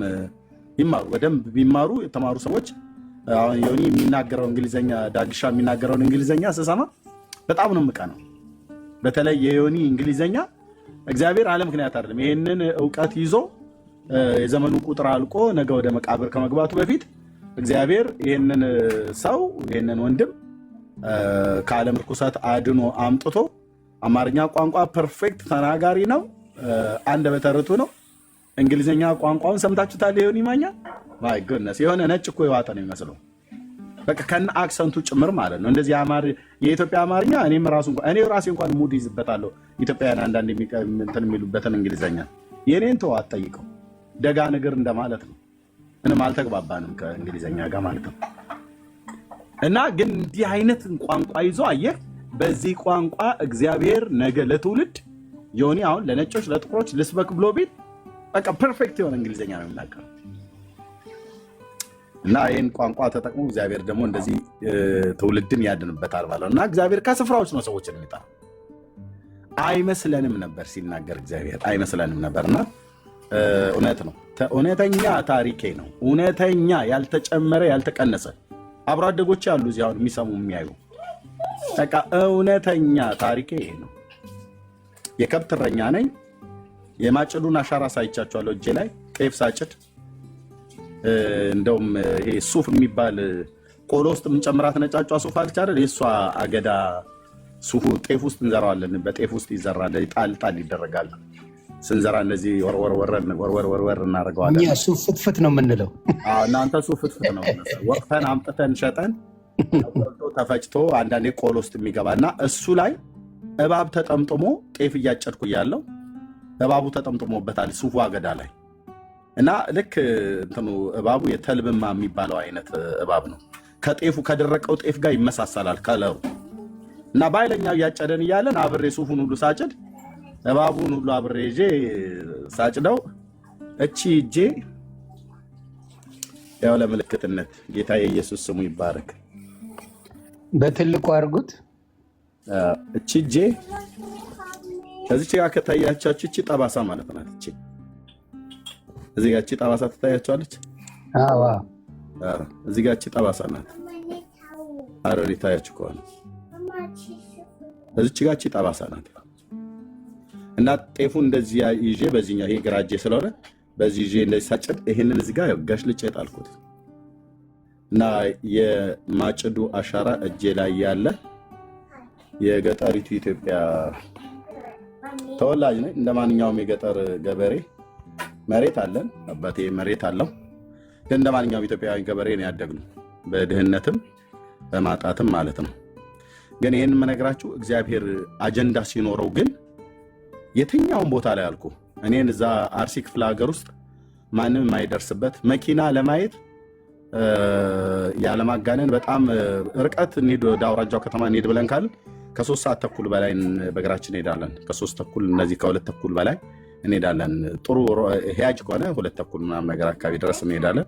ይማሩ፣ በደንብ ቢማሩ የተማሩ ሰዎች። አሁን ዮኒ የሚናገረው እንግሊዘኛ ዳግሻ የሚናገረውን እንግሊዘኛ ስሰማ በጣም ነው የምቀናው። በተለይ የዮኒ እንግሊዘኛ እግዚአብሔር አለ ምክንያት አይደለም። ይሄንን እውቀት ይዞ የዘመኑ ቁጥር አልቆ ነገ ወደ መቃብር ከመግባቱ በፊት እግዚአብሔር ይሄንን ሰው ይሄንን ወንድም ከዓለም ርኩሰት አድኖ አምጥቶ አማርኛ ቋንቋ ፐርፌክት ተናጋሪ ነው። አንደበተ ርቱዕ ነው። እንግሊዘኛ ቋንቋውን ሰምታችሁታል? ዮኒ ማኛ ማይ ጎድነስ የሆነ ነጭ እኮ የዋጠ ነው የሚመስለው። በቃ ከነ አክሰንቱ ጭምር ማለት ነው። እንደዚህ የኢትዮጵያ አማርኛ እኔ ራሴ እንኳን ሙድ ይዝበታለሁ። ኢትዮጵያውያን አንዳንድ እንትን የሚሉበትን እንግሊዘኛ የኔን ተው አትጠይቀው። ደጋ ነገር እንደማለት ነው። ምንም አልተግባባንም ከእንግሊዘኛ ጋር ማለት ነው። እና ግን እንዲህ አይነት ቋንቋ ይዞ አየህ፣ በዚህ ቋንቋ እግዚአብሔር ነገ ለትውልድ ዮኒ አሁን ለነጮች ለጥቁሮች ልስበክ ብሎ ቢል በቃ ፐርፌክት የሆነ እንግሊዘኛ ነው የሚናገረው። እና ይህን ቋንቋ ተጠቅሞ እግዚአብሔር ደግሞ እንደዚህ ትውልድን ያድንበታል ማለት ነው። እና እግዚአብሔር ከስፍራዎች ነው ሰዎችን የሚጠራው። አይመስለንም ነበር ሲናገር እግዚአብሔር አይመስለንም ነበር። እና እውነት ነው፣ እውነተኛ ታሪኬ ነው። እውነተኛ ያልተጨመረ ያልተቀነሰ አብሮ አደጎች ያሉ እዚህ አሁን የሚሰሙ የሚያዩ በቃ እውነተኛ ታሪኬ ይሄ ነው። የከብት እረኛ ነኝ። የማጭዱን አሻራ ሳይቻቸዋለሁ እጄ ላይ ጤፍ ሳጭድ። እንደውም ይሄ ሱፍ የሚባል ቆሎ ውስጥ የምንጨምራት ነጫጯ ሱፍ አለች አይደል? የእሷ አገዳ ሱፉ ጤፍ ውስጥ እንዘራዋለን። በጤፍ ውስጥ ይዘራል፣ ጣል ጣል ይደረጋል። ስንዘራ እንደዚህ ወርወር እናደርገዋለን። እኛ ሱፍ ፍትፍት ነው የምንለው። እናንተ ሱፍ ፍትፍት ነው። ወቅተን አምጥተን ሸጠን ተፈጭቶ አንዳንዴ ቆሎ ውስጥ የሚገባ እና እሱ ላይ እባብ ተጠምጥሞ ጤፍ እያጨድኩ እያለው እባቡ ተጠምጥሞበታል ሱፉ አገዳ ላይ እና ልክ እንትኑ እባቡ የተልብማ የሚባለው አይነት እባብ ነው። ከጤፉ ከደረቀው ጤፍ ጋር ይመሳሰላል ከለሩ እና በኃይለኛው እያጨደን እያለን አብሬ ሱፉን ሁሉ ሳጭድ እባቡን ሁሉ አብሬ ይዤ ሳጭደው እቺ እጄ ያው ለምልክትነት ጌታ የኢየሱስ ስሙ ይባረክ። በትልቁ አድርጉት። እቺ እጄ ከዚች ጋር ከታያቻችሁ እቺ ጠባሳ ማለት ናት። እቺ እዚህ ጋር እቺ ጠባሳ ትታያችኋለች። አዎ እዚህ ጋር እቺ ጠባሳ ናት። አረሪ ታያችሁ ከሆነ እዚች ጋር እቺ ጠባሳ ናት። እና ጤፉ እንደዚህ ይዤ በዚህኛው ይሄ ግራ እጄ ስለሆነ በዚህ ይዤ እንደዚህ ሳጭድ ይሄንን እዚህ ጋር ጋሽልጬ ጣልኩት እና የማጭዱ አሻራ እጄ ላይ ያለ የገጠሪቱ ኢትዮጵያ ተወላጅ ነኝ። እንደማንኛውም የገጠር ገበሬ መሬት አለን። አባቴ መሬት አለው። ግን እንደማንኛውም ኢትዮጵያዊ ገበሬ ነው ያደግነው፣ በድህነትም በማጣትም ማለት ነው። ግን ይሄን የምነግራችሁ እግዚአብሔር አጀንዳ ሲኖረው ግን የትኛውን ቦታ ላይ አልኩ እኔን እዛ አርሲ ክፍለ ሀገር ውስጥ ማንም የማይደርስበት መኪና ለማየት ያለማጋነን በጣም ርቀት እንሂድ ወደ አውራጃው ከተማ እንሂድ ብለን ካልን ከ3 ሰዓት ተኩል በላይ በእግራችን እንሄዳለን። ከ3 ተኩል እነዚህ ከ2 ተኩል በላይ እንሄዳለን። ጥሩ ሂያጅ ከሆነ 2 ተኩል ምናምን ነገር አካባቢ ድረስ እንሄዳለን።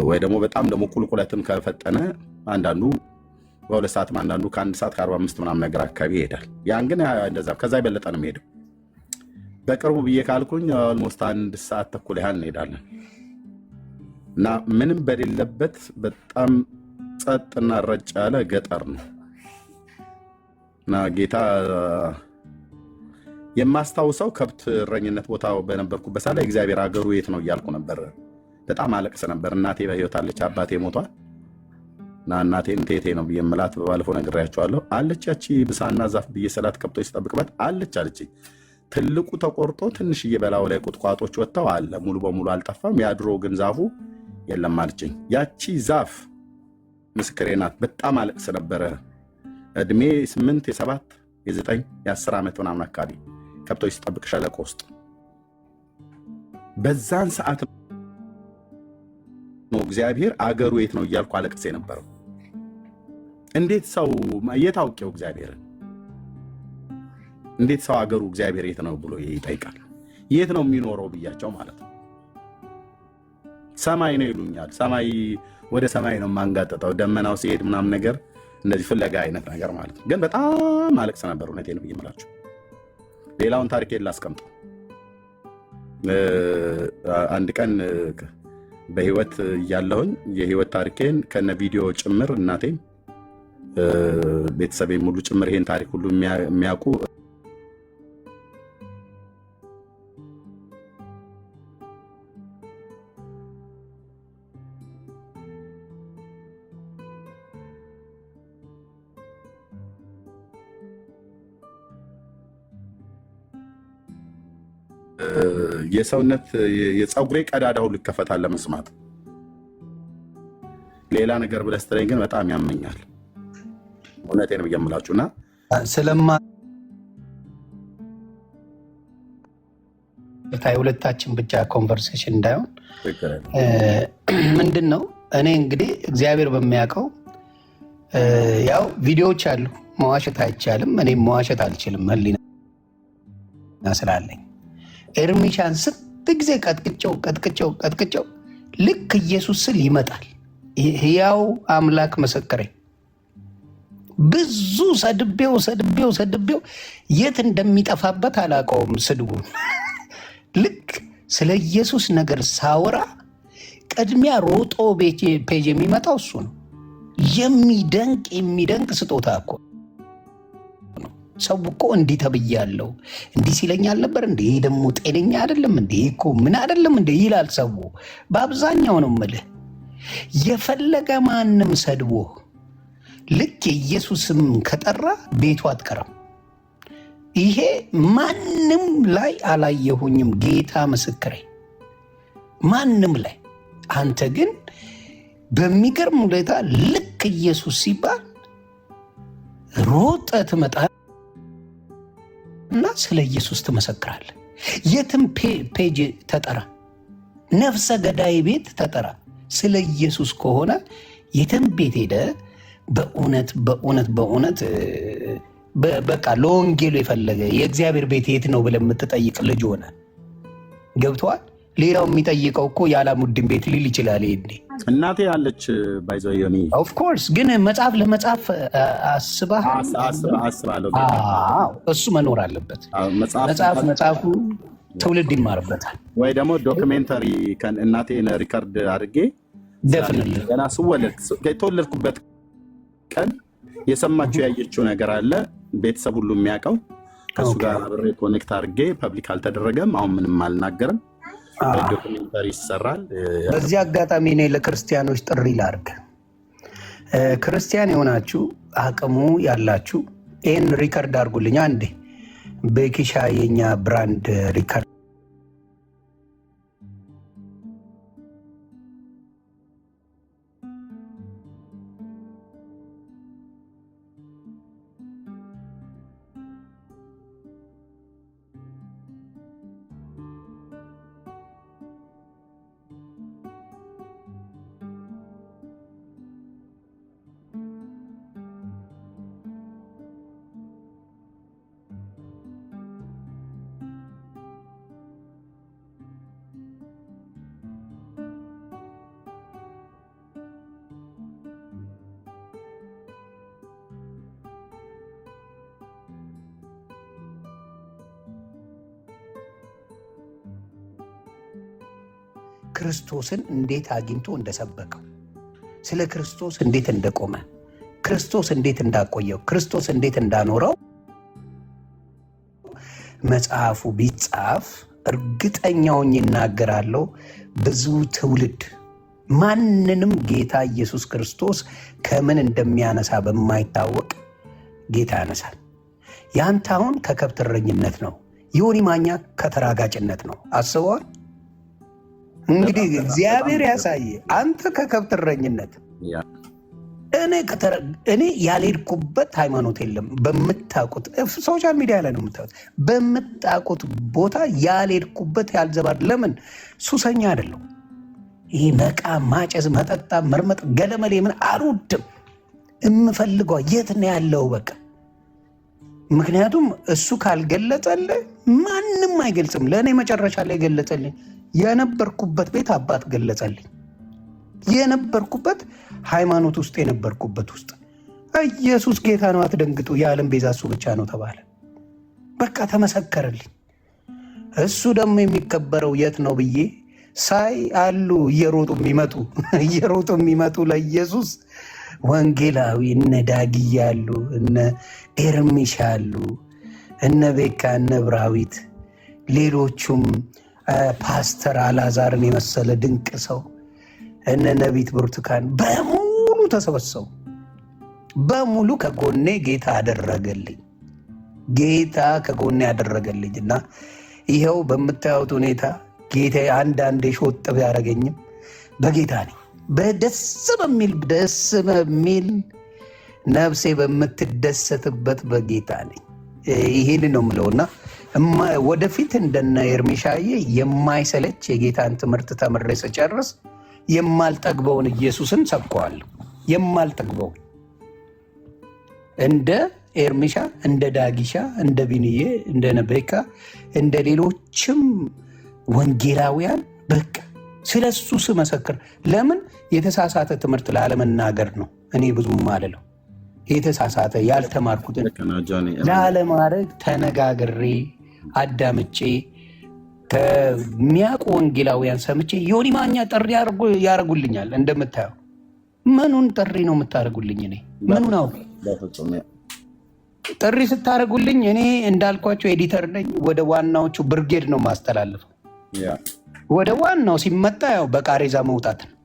ወይ ደግሞ በጣም ደግሞ ቁልቁለትም ከፈጠነ አንዳንዱ በ2 ሰዓትም አንዳንዱ ከ1 ሰዓት ከ45 ምናምን ነገር አካባቢ ይሄዳል። ያን ግን እንደዛ ከዛ የበለጠ ነው የሚሄደው። በቅርቡ ብዬ ካልኩኝ ኦልሞስት 1 ሰዓት ተኩል ያህል እንሄዳለን እና ምንም በሌለበት በጣም ጸጥና ረጭ ያለ ገጠር ነው እና ጌታ የማስታውሰው ከብት እረኝነት ቦታው በነበርኩበት ሰዓት ላይ እግዚአብሔር ሀገሩ የት ነው እያልኩ ነበር። በጣም አለቅስ ነበር። እናቴ በህይወት አለች፣ አባቴ ሞቷል እና እናቴን ቴቴ ነው ብዬ የምላት ባለፈው ነግሬያቸዋለሁ። አለች ያቺ ብሳና ዛፍ ብዬ ሰላት ከብቶች ስጠብቅበት አለች አለችኝ። ትልቁ ተቆርጦ ትንሽዬ በላዩ ላይ ቁጥቋጦች ወጥተው አለ፣ ሙሉ በሙሉ አልጠፋም። ያድሮ ግን ዛፉ የለም አለችኝ። ያቺ ዛፍ ምስክሬ ናት። በጣም አለቅስ ነበረ። እድሜ 8 የ7 የ9 የ10 ዓመት ምናምን አካባቢ ከብቶች ስጠብቅ ሸለቆ ውስጥ በዛን ሰዓት ነው እግዚአብሔር አገሩ የት ነው እያልኩ አለቅስ የነበረው። እንዴት ሰው የት አውቄው እግዚአብሔርን እንዴት ሰው አገሩ እግዚአብሔር የት ነው ብሎ ይጠይቃል? የት ነው የሚኖረው ብያቸው ማለት ነው። ሰማይ ነው ይሉኛል። ሰማይ ወደ ሰማይ ነው የማንጋጠጠው ደመናው ሲሄድ ምናምን ነገር እንደዚህ ፍለጋ አይነት ነገር ማለት ነው። ግን በጣም አለቅስ ነበር። እውነቴን ነው የምላችሁ። ሌላውን ታሪኬን ላስቀምጠው። አንድ ቀን በህይወት እያለሁኝ የህይወት ታሪኬን ከነ ቪዲዮ ጭምር እናቴም ቤተሰቤም ሙሉ ጭምር ይሄን ታሪክ ሁሉ የሚያውቁ የሰውነት የፀጉሬ ቀዳዳ ሁሉ ይከፈታል ለመስማት። ሌላ ነገር ብለህ ስትለኝ ግን በጣም ያመኛል። እውነቴን ነው የምላችሁና የሁለታችን ብቻ ኮንቨርሴሽን እንዳይሆን ምንድን ነው እኔ እንግዲህ እግዚአብሔር በሚያውቀው ያው ቪዲዮዎች አሉ። መዋሸት አይቻልም። እኔም መዋሸት አልችልም ህሊና ስላለኝ። ኤርሚሻን ስንት ጊዜ ቀጥቅጨው ልክ ኢየሱስ ስል ይመጣል። ሕያው አምላክ መሰከሬ ብዙ ሰድቤው የት እንደሚጠፋበት አላውቀውም ስድቡን። ልክ ስለ ኢየሱስ ነገር ሳወራ ቅድሚያ ሮጦ ፔጅ የሚመጣው እሱ ነው። የሚደንቅ ስጦታ እኮ ሰው እኮ እንዲህ ተብያለሁ እንዲህ ሲለኝ አልነበር እንዴ? ይሄ ደግሞ ጤነኛ አይደለም እንዴ? እኮ ምን አይደለም እንዴ ይላል ሰው። በአብዛኛው ነው የምልህ። የፈለገ ማንም ሰድቦ ልክ የኢየሱስም ከጠራ ቤቱ አትቀርም። ይሄ ማንም ላይ አላየሁኝም። ጌታ ምስክሬ፣ ማንም ላይ። አንተ ግን በሚገርም ሁኔታ ልክ ኢየሱስ ሲባል ሮጠ ትመጣ እና ስለ ኢየሱስ ትመሰክራለህ። የትም ፔጅ ተጠራ፣ ነፍሰ ገዳይ ቤት ተጠራ፣ ስለ ኢየሱስ ከሆነ የትም ቤት ሄደ። በእውነት በቃ ለወንጌሉ የፈለገ የእግዚአብሔር ቤት የት ነው ብለህ የምትጠይቅ ልጅ ሆነ። ገብተዋል። ሌላው የሚጠይቀው እኮ የአላሙዲን ቤት ሊል ይችላል። ይሄ እናቴ ያለች ባይዘዮኒ ኦፍኮርስ። ግን መጽሐፍ ለመጽሐፍ አስባለሁ። እሱ መኖር አለበት። መጽሐፉ ትውልድ ይማርበታል። ወይ ደግሞ ዶክሜንተሪ እናቴን ሪከርድ አድርጌ ገና ስወለድ የተወለድኩበት ቀን የሰማችው ያየችው ነገር አለ። ቤተሰብ ሁሉ የሚያውቀው ከእሱ ጋር አብሬ ኮኔክት አድርጌ ፐብሊክ አልተደረገም። አሁን ምንም አልናገርም። ዶክሜንተሪ ይሰራል። በዚህ አጋጣሚ እኔ ለክርስቲያኖች ጥሪ ላድርግ። ክርስቲያን የሆናችሁ አቅሙ ያላችሁ ይህን ሪከርድ አድርጉልኝ አንዴ። በኪሻ የኛ ብራንድ ሪከርድ ክርስቶስን እንዴት አግኝቶ እንደሰበከው፣ ስለ ክርስቶስ እንዴት እንደቆመ፣ ክርስቶስ እንዴት እንዳቆየው፣ ክርስቶስ እንዴት እንዳኖረው መጽሐፉ ቢጻፍ እርግጠኛውን ይናገራለሁ ብዙ ትውልድ ማንንም ጌታ ኢየሱስ ክርስቶስ ከምን እንደሚያነሳ በማይታወቅ ጌታ ያነሳል። ያንተ አሁን ከከብት እረኝነት ነው፣ ዮኒ ማኛ ከተራጋጭነት ነው። አስበዋል እንግዲህ እግዚአብሔር ያሳየ። አንተ ከከብት እረኝነት፣ እኔ ያልሄድኩበት ሃይማኖት የለም። በምታውቁት ሶሻል ሚዲያ ላይ ነው የምታዩት። በምታውቁት ቦታ ያልሄድኩበት ያልዘባድ። ለምን ሱሰኛ አይደለሁ። ይሄ መቃ ማጨስ፣ መጠጣ፣ መርመጥ፣ ገለመሌ ምን አልወድም። የምፈልገው የት ነው ያለው በቃ። ምክንያቱም እሱ ካልገለጸልህ ማንም አይገልጽም። ለእኔ መጨረሻ ላይ ገለጸልኝ። የነበርኩበት ቤት አባት ገለጸልኝ። የነበርኩበት ሃይማኖት ውስጥ የነበርኩበት ውስጥ ኢየሱስ ጌታ ነው አትደንግጡ፣ የዓለም ቤዛ እሱ ብቻ ነው ተባለ። በቃ ተመሰከረልኝ። እሱ ደግሞ የሚከበረው የት ነው ብዬ ሳይ አሉ እየሮጡ የሚመጡ ለኢየሱስ ወንጌላዊ እነ ዳግያ አሉ፣ እነ ኤርሚሻ አሉ፣ እነ ቤካ፣ እነ ብራዊት፣ ሌሎቹም ፓስተር አላዛርን የመሰለ ድንቅ ሰው፣ እነ ነቢት ብርቱካን በሙሉ ተሰበሰቡ። በሙሉ ከጎኔ ጌታ አደረገልኝ። ጌታ ከጎኔ ያደረገልኝ እና ይኸው በምታዩት ሁኔታ ጌታ አንዳንዴ ሾጥ ቢያደርገኝም በጌታ ነኝ። ደስ በሚል ነፍሴ በምትደሰትበት በጌታ ነኝ። ይሄን ነው የምለውና ወደፊት እንደነ ኤርሚሻዬ የማይሰለች የጌታን ትምህርት ተምሬ ስጨርስ የማልጠግበውን ኢየሱስን ሰብከዋለሁ። የማልጠግበውን እንደ ኤርሚሻ፣ እንደ ዳጊሻ፣ እንደ ቢንዬ፣ እንደ ነበካ፣ እንደ ሌሎችም ወንጌላውያን በቃ ስለ እሱ ስመሰክር። ለምን የተሳሳተ ትምህርት ላለመናገር ነው። እኔ ብዙም አልለው የተሳሳተ ያልተማርኩትን ላለማድረግ ተነጋግሬ አዳምጬ ከሚያውቁ ወንጌላውያን ሰምቼ ዮኒ ማኛ ጥሪ ያደርጉልኛል። እንደምታየው ምኑን ጥሪ ነው የምታደርጉልኝ? እኔ ምኑን አውቅ ጥሪ ስታደርጉልኝ? እኔ እንዳልኳቸው ኤዲተር ነኝ። ወደ ዋናዎቹ ብርጌድ ነው ማስተላልፈው። ወደ ዋናው ሲመጣ ያው በቃሬዛ መውጣት ነው።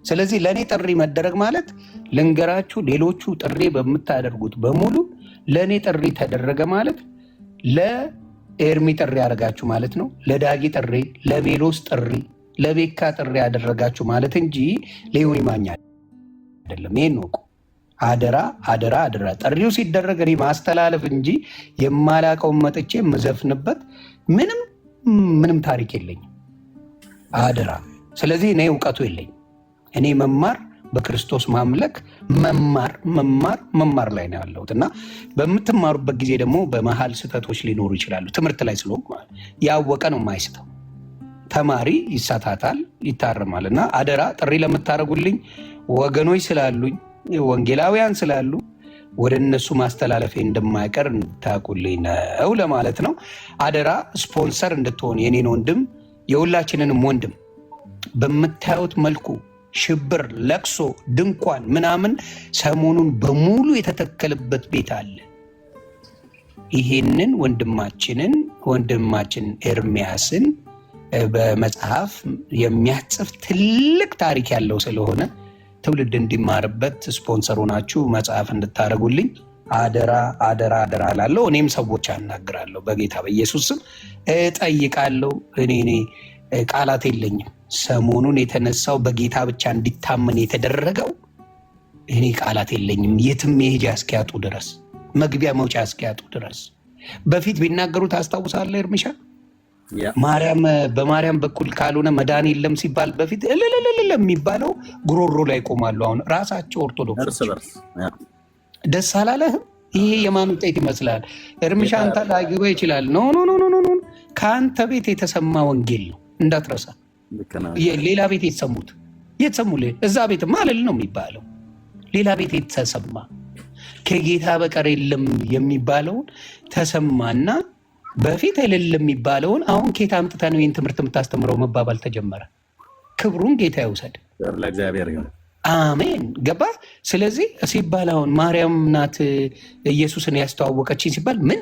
ስለዚህ ለእኔ ጥሪ መደረግ ማለት ልንገራችሁ፣ ሌሎቹ ጥሪ በምታደርጉት በሙሉ ለእኔ ጥሪ ተደረገ ማለት ለኤርሚ ጥሪ ያደረጋችሁ ማለት ነው። ለዳጊ ጥሪ፣ ለቤሎስ ጥሪ፣ ለቤካ ጥሪ ያደረጋችሁ ማለት እንጂ ለዮኒ ማኛ አይደለም። ይሄን ነው አደራ አደራ አደራ። ጥሪው ሲደረግ እኔ ማስተላለፍ እንጂ የማላቀውን መጥቼ የምዘፍንበት ምንም ታሪክ የለኝም። አደራ። ስለዚህ እኔ እውቀቱ የለኝም። እኔ መማር በክርስቶስ ማምለክ መማር ላይ ነው ያለሁት እና በምትማሩበት ጊዜ ደግሞ በመሀል ስህተቶች ሊኖሩ ይችላሉ። ትምህርት ላይ ስለሆንኩ ማለት ያወቀ ነው የማይስተው። ተማሪ ይሳታታል፣ ይታረማል። እና አደራ ጥሪ ለምታደርጉልኝ ወገኖች ስላሉኝ፣ ወንጌላውያን ስላሉ ወደ እነሱ ማስተላለፌ እንደማይቀር እንድታውቁልኝ ነው ለማለት ነው። አደራ ስፖንሰር እንድትሆን የኔን ወንድም የሁላችንንም ወንድም በምታዩት መልኩ ሽብር፣ ለቅሶ፣ ድንኳን ምናምን ሰሞኑን በሙሉ የተተከለበት ቤት አለ። ይሄንን ወንድማችን ኤርሚያስን በመጽሐፍ የሚያጽፍ ትልቅ ታሪክ ያለው ስለሆነ ትውልድ እንዲማርበት ስፖንሰር ሆናችሁ መጽሐፍ እንድታደርጉልኝ አደራ አደራ አደራ እላለሁ። እኔም ሰዎች አናግራለሁ፣ በጌታ በኢየሱስ ስም እጠይቃለሁ። እኔ ቃላት የለኝም። ሰሞኑን የተነሳው በጌታ ብቻ እንዲታመን የተደረገው እኔ ቃላት የለኝም። የትም መሄጃ እስኪያጡ ድረስ፣ መግቢያ መውጫ እስኪያጡ ድረስ በፊት ቢናገሩት አስታውሳለህ ኤርሚሻ? በማርያም በኩል ካልሆነ መዳን የለም ሲባል በፊት እልልልል የሚባለው ጉሮሮ ላይ ይቆማሉ። አሁን ራሳቸው ኦርቶዶክሶች ደስ አላለህም? ይሄ የማን ውጤት ይመስላል? ኤርሚሻ አንተ ላይገባ ይችላል። ኖ ከአንተ ቤት የተሰማ ወንጌል ነው እንዳትረሳ። ሌላ ቤት የተሰሙት እዛ ቤት ማለል ነው የሚባለው። ሌላ ቤት የተሰማ ከጌታ በቀር የለም የሚባለውን ተሰማና በፊት እልል የሚባለውን አሁን ኬታ አምጥተህ ነው ይህን ትምህርት የምታስተምረው መባባል ተጀመረ። ክብሩን ጌታ ይውሰድ። ለእግዚአብሔር ይሁን። አሜን። ገባ። ስለዚህ ሲባል አሁን ማርያም ናት ኢየሱስን ያስተዋወቀችኝ ሲባል ምን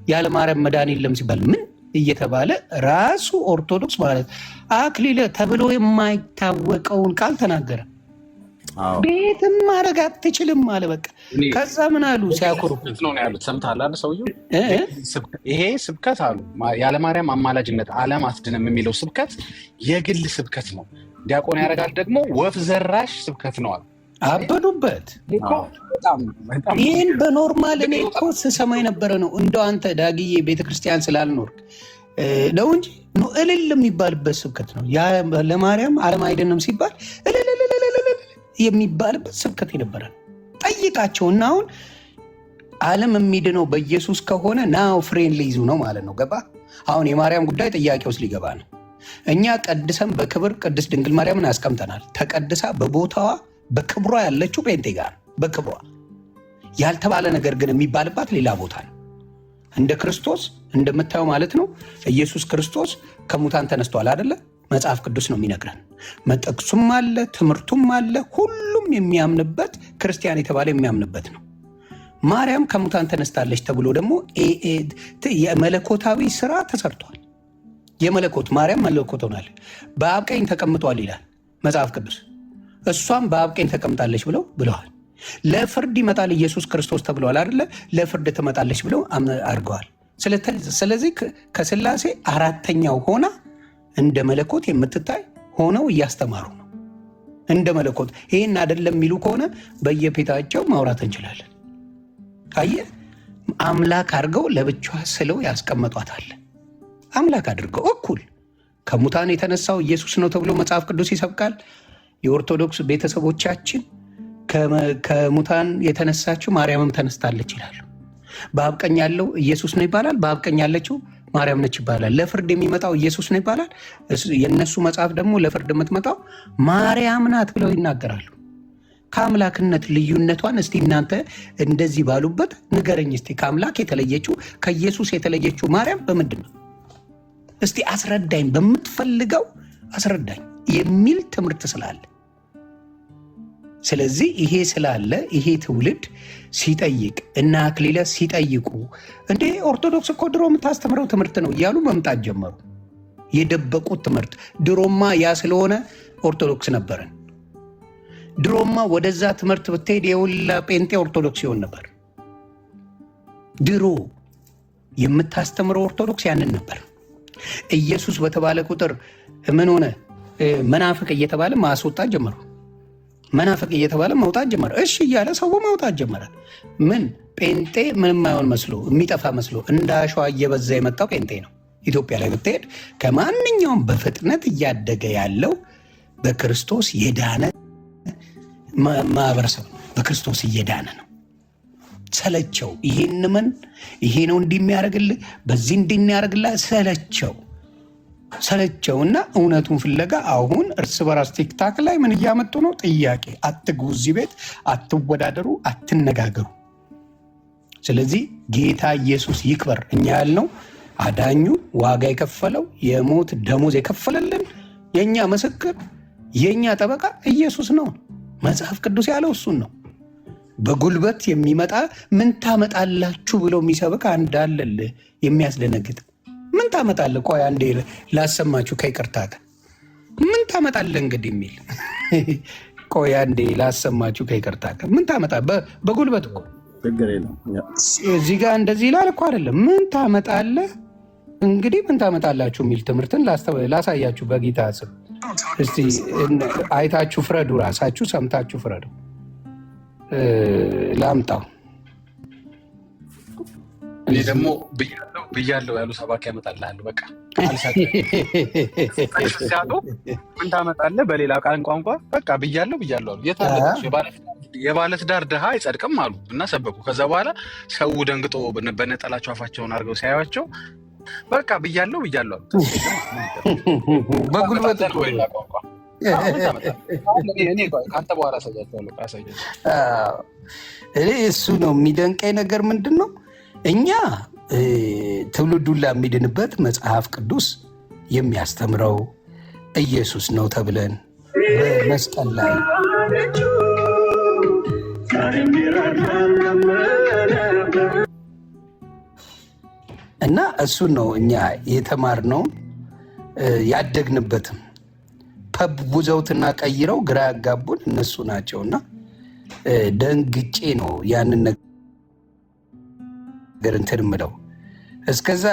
ያለ ማርያም መዳን የለም ሲባል ምን እየተባለ ራሱ ኦርቶዶክስ ማለት አክሊለ ተብሎ የማይታወቀውን ቃል ተናገረ። ቤትም ማድረግ አትችልም አለ። በቃ ከዛ ምን አሉ ሲያኮሩ ነው ያሉት። ሰምተሃል አይደል? ሰውየው ይሄ ስብከት አሉ ያለ ማርያም አማላጅነት ዓለም አትድንም የሚለው ስብከት የግል ስብከት ነው። ዲያቆን ያደርጋል ደግሞ ወፍ ዘራሽ ስብከት ነው አሉ። አበዱበት። ይህን በኖርማል እኔ እኮ ስሰማ የነበረ ነው። እንደው አንተ ዳግዬ ቤተክርስቲያን ስላልኖርክ ነው እንጂ እልል የሚባልበት ስብከት ነው። ለማርያም ዓለም አይደለም ሲባል የሚባልበት ስብከት የነበረ ጠይቃቸው እና አሁን ዓለም የሚድነው በኢየሱስ ከሆነ ናው ፍሬን ሊይዙ ነው ማለት ነው። ገባ። አሁን የማርያም ጉዳይ ጥያቄ ውስጥ ሊገባ ነው። እኛ ቀድሰን በክብር ቅድስት ድንግል ማርያምን አስቀምጠናል። ተቀድሳ በቦታዋ በክብሯ ያለችው ጴንጤ ጋር በክብሯ ያልተባለ ነገር ግን የሚባልባት ሌላ ቦታ ነው። እንደ ክርስቶስ እንደምታየው ማለት ነው። ኢየሱስ ክርስቶስ ከሙታን ተነስቷል አይደለ? መጽሐፍ ቅዱስ ነው የሚነግረን። መጠቅሱም አለ፣ ትምህርቱም አለ። ሁሉም የሚያምንበት ክርስቲያን የተባለ የሚያምንበት ነው። ማርያም ከሙታን ተነስታለች ተብሎ ደግሞ የመለኮታዊ ስራ ተሰርቷል። የመለኮት ማርያም መለኮት ሆናለች፣ በአብ ቀኝ ተቀምጧል ይላል መጽሐፍ ቅዱስ። እሷም በአብ ቀኝ ተቀምጣለች ብለዋል። ለፍርድ ይመጣል ኢየሱስ ክርስቶስ ተብለዋል አይደለ? ለፍርድ ትመጣለች ብለው አድርገዋል። ስለዚህ ከስላሴ አራተኛው ሆና እንደ መለኮት የምትታይ ሆነው እያስተማሩ ነው። እንደ መለኮት ይህን አይደለም የሚሉ ከሆነ በየቤታቸው ማውራት እንችላለን። አየህ፣ አምላክ አድርገው ለብቻዋ ስለው ያስቀመጧታል። አምላክ አድርገው እኩል ከሙታን የተነሳው ኢየሱስ ነው ተብሎ መጽሐፍ ቅዱስ ይሰብካል። የኦርቶዶክስ ቤተሰቦቻችን ከሙታን የተነሳችው ማርያምም ተነስታለች ይላሉ። በአብ ቀኝ ያለው ኢየሱስ ነው ይባላል። በአብ ቀኝ ያለችው ማርያም ነች ይባላል። ለፍርድ የሚመጣው ኢየሱስ ነው ይባላል። የእነሱ መጽሐፍ ደግሞ ለፍርድ የምትመጣው ማርያም ናት ብለው ይናገራሉ። ከአምላክነት ልዩነቷን እስቲ እናንተ እንደዚህ ባሉበት ንገረኝ እስቲ። ከአምላክ የተለየችው ከኢየሱስ የተለየችው ማርያም በምንድን ነው? እስቲ አስረዳኝ፣ በምትፈልገው አስረዳኝ የሚል ትምህርት ስላለ፣ ስለዚህ ይሄ ስላለ ይሄ ትውልድ ሲጠይቅ እና አክሊለ ሲጠይቁ እንዴ ኦርቶዶክስ እኮ ድሮ የምታስተምረው ትምህርት ነው እያሉ መምጣት ጀመሩ። የደበቁት ትምህርት ድሮማ ያ ስለሆነ ኦርቶዶክስ ነበረን። ድሮማ ወደዛ ትምህርት ብትሄድ የውላ ጴንጤ ኦርቶዶክስ ይሆን ነበር። ድሮ የምታስተምረው ኦርቶዶክስ ያንን ነበር። ኢየሱስ በተባለ ቁጥር ምን ሆነ? መናፍቅ እየተባለ ማስወጣት ጀመሩ። መናፍቅ እየተባለ መውጣት ጀመረ። እሺ እያለ ሰው መውጣት ጀመረ። ምን ጴንጤ ምንም አይሆን መስሎ የሚጠፋ መስሎ እንደ አሸዋ እየበዛ የመጣው ጴንጤ ነው። ኢትዮጵያ ላይ ብትሄድ ከማንኛውም በፍጥነት እያደገ ያለው በክርስቶስ የዳነ ማህበረሰብ ነው። በክርስቶስ እየዳነ ነው። ሰለቸው። ይሄን ምን ይሄ ነው እንዲህ የሚያደርግልህ በዚህ እንዲህ የሚያደርግልህ ሰለቸውና እውነቱን ፍለጋ አሁን እርስ በራስ ቲክታክ ላይ ምን እያመጡ ነው? ጥያቄ አትግቡ፣ እዚህ ቤት አትወዳደሩ፣ አትነጋገሩ። ስለዚህ ጌታ ኢየሱስ ይክበር። እኛ ያልነው አዳኙ ዋጋ የከፈለው የሞት ደሞዝ የከፈለልን የእኛ ምስክር የእኛ ጠበቃ ኢየሱስ ነው። መጽሐፍ ቅዱስ ያለው እሱን ነው። በጉልበት የሚመጣ ምን ታመጣላችሁ ብሎ የሚሰብክ አንድ አለ የሚያስደነግጥ። ምን ታመጣለህ? ቆይ አንዴ ላሰማችሁ ከይቅርታ ጋር ምን ታመጣለህ እንግዲህ የሚል ቆይ አንዴ ላሰማችሁ ከይቅርታ ጋር ምን ታመጣ? በጉልበት እኮ እዚህ ጋር እንደዚህ ይላል እኮ አይደለም። ምን ታመጣለህ እንግዲህ ምን ታመጣላችሁ የሚል ትምህርትን ላሳያችሁ በጌታ ስም። እስቲ አይታችሁ ፍረዱ፣ ራሳችሁ ሰምታችሁ ፍረዱ። ላምጣው። እኔ ደግሞ ብያለሁ ያሉ ሰባኪ ያመጣልሃሉ። በቃ ሲያጡ ምን ታመጣለህ በሌላ ቋንቋ በቃ ብያለሁ አሉ። የባለትዳር ድሃ አይጸድቅም አሉ እና ሰበኩ። ከዛ በኋላ ሰው ደንግጦ በነጠላቸው አፋቸውን አድርገው ሲያዩቸው በቃ ብያለሁ አሉ። በጉልበት በሌላ ቋንቋ ከአንተ በኋላ አሳያቸዋለሁ። እኔ እሱ ነው የሚደንቀኝ ነገር ምንድን ነው? እኛ ትውልዱን ለሚድንበት መጽሐፍ ቅዱስ የሚያስተምረው ኢየሱስ ነው ተብለን በመስቀል ላይ እና እሱን ነው እኛ የተማርነው ያደግንበትም። ፐብ ቡዘውትና ቀይረው ግራ ያጋቡን እነሱ ናቸውና ደንግጬ ነው ያንን ነገር እንትን ምለው። እስከዛ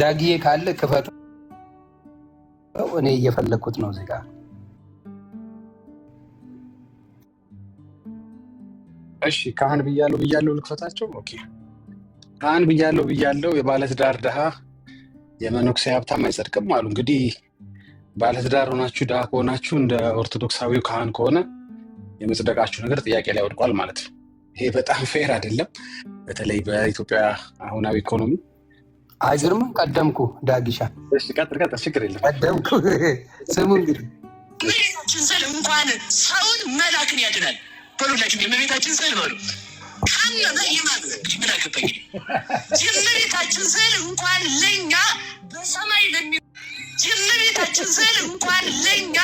ዳግዬ ካለ ክፈቱ። እኔ እየፈለግኩት ነው እዚህ ጋር። እሺ ካህን ብያለሁ ልክፈታቸው። ኦኬ ካህን ብያለሁ የባለትዳር ድሃ የመነኩሴ ሀብታም አይጸድቅም አሉ። እንግዲህ ባለትዳር ሆናችሁ ድሃ ከሆናችሁ እንደ ኦርቶዶክሳዊው ካህን ከሆነ የመጽደቃችሁ ነገር ጥያቄ ላይ ወድቋል ማለት ነው። ይሄ በጣም ፌር አይደለም፣ በተለይ በኢትዮጵያ አሁናዊ ኢኮኖሚ። አይገርምም? ቀደምኩ ዳጊሻ። ቀጥል፣ ችግር የለም ቀደምኩ። ስሙ እንግዲህ የእመቤታችን ስዕል እንኳን ሰውን መላክን ያድናል። በሉላችሁ የእመቤታችን ስዕል በሉ ካመመ የማድረግ ምን አገባኝ። የእመቤታችን ስዕል እንኳን ለኛ በሰማይ የእመቤታችን ስዕል እንኳን ለኛ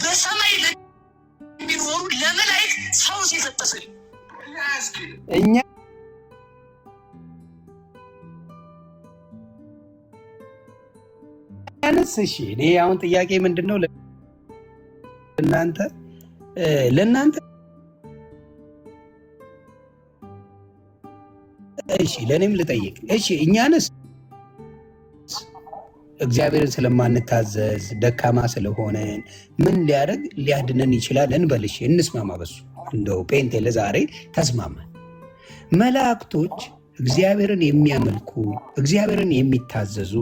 በሰማይ ለሚኖሩ ለመላእክት ሰው የሰጠ ስዕል እኛ እሺ እኔ አሁን ጥያቄ ምንድን ነው ለእናንተ እሺ ለእኔም ልጠይቅ። እሺ እኛንስ እግዚአብሔርን ስለማንታዘዝ ደካማ ስለሆነን ምን ሊያድነን ይችላል እንበልሽ፣ እንስማማ። በሱ እንደው ፔንቴ ለዛሬ ተስማማ። መላእክቶች እግዚአብሔርን የሚያመልኩ እግዚአብሔርን የሚታዘዙ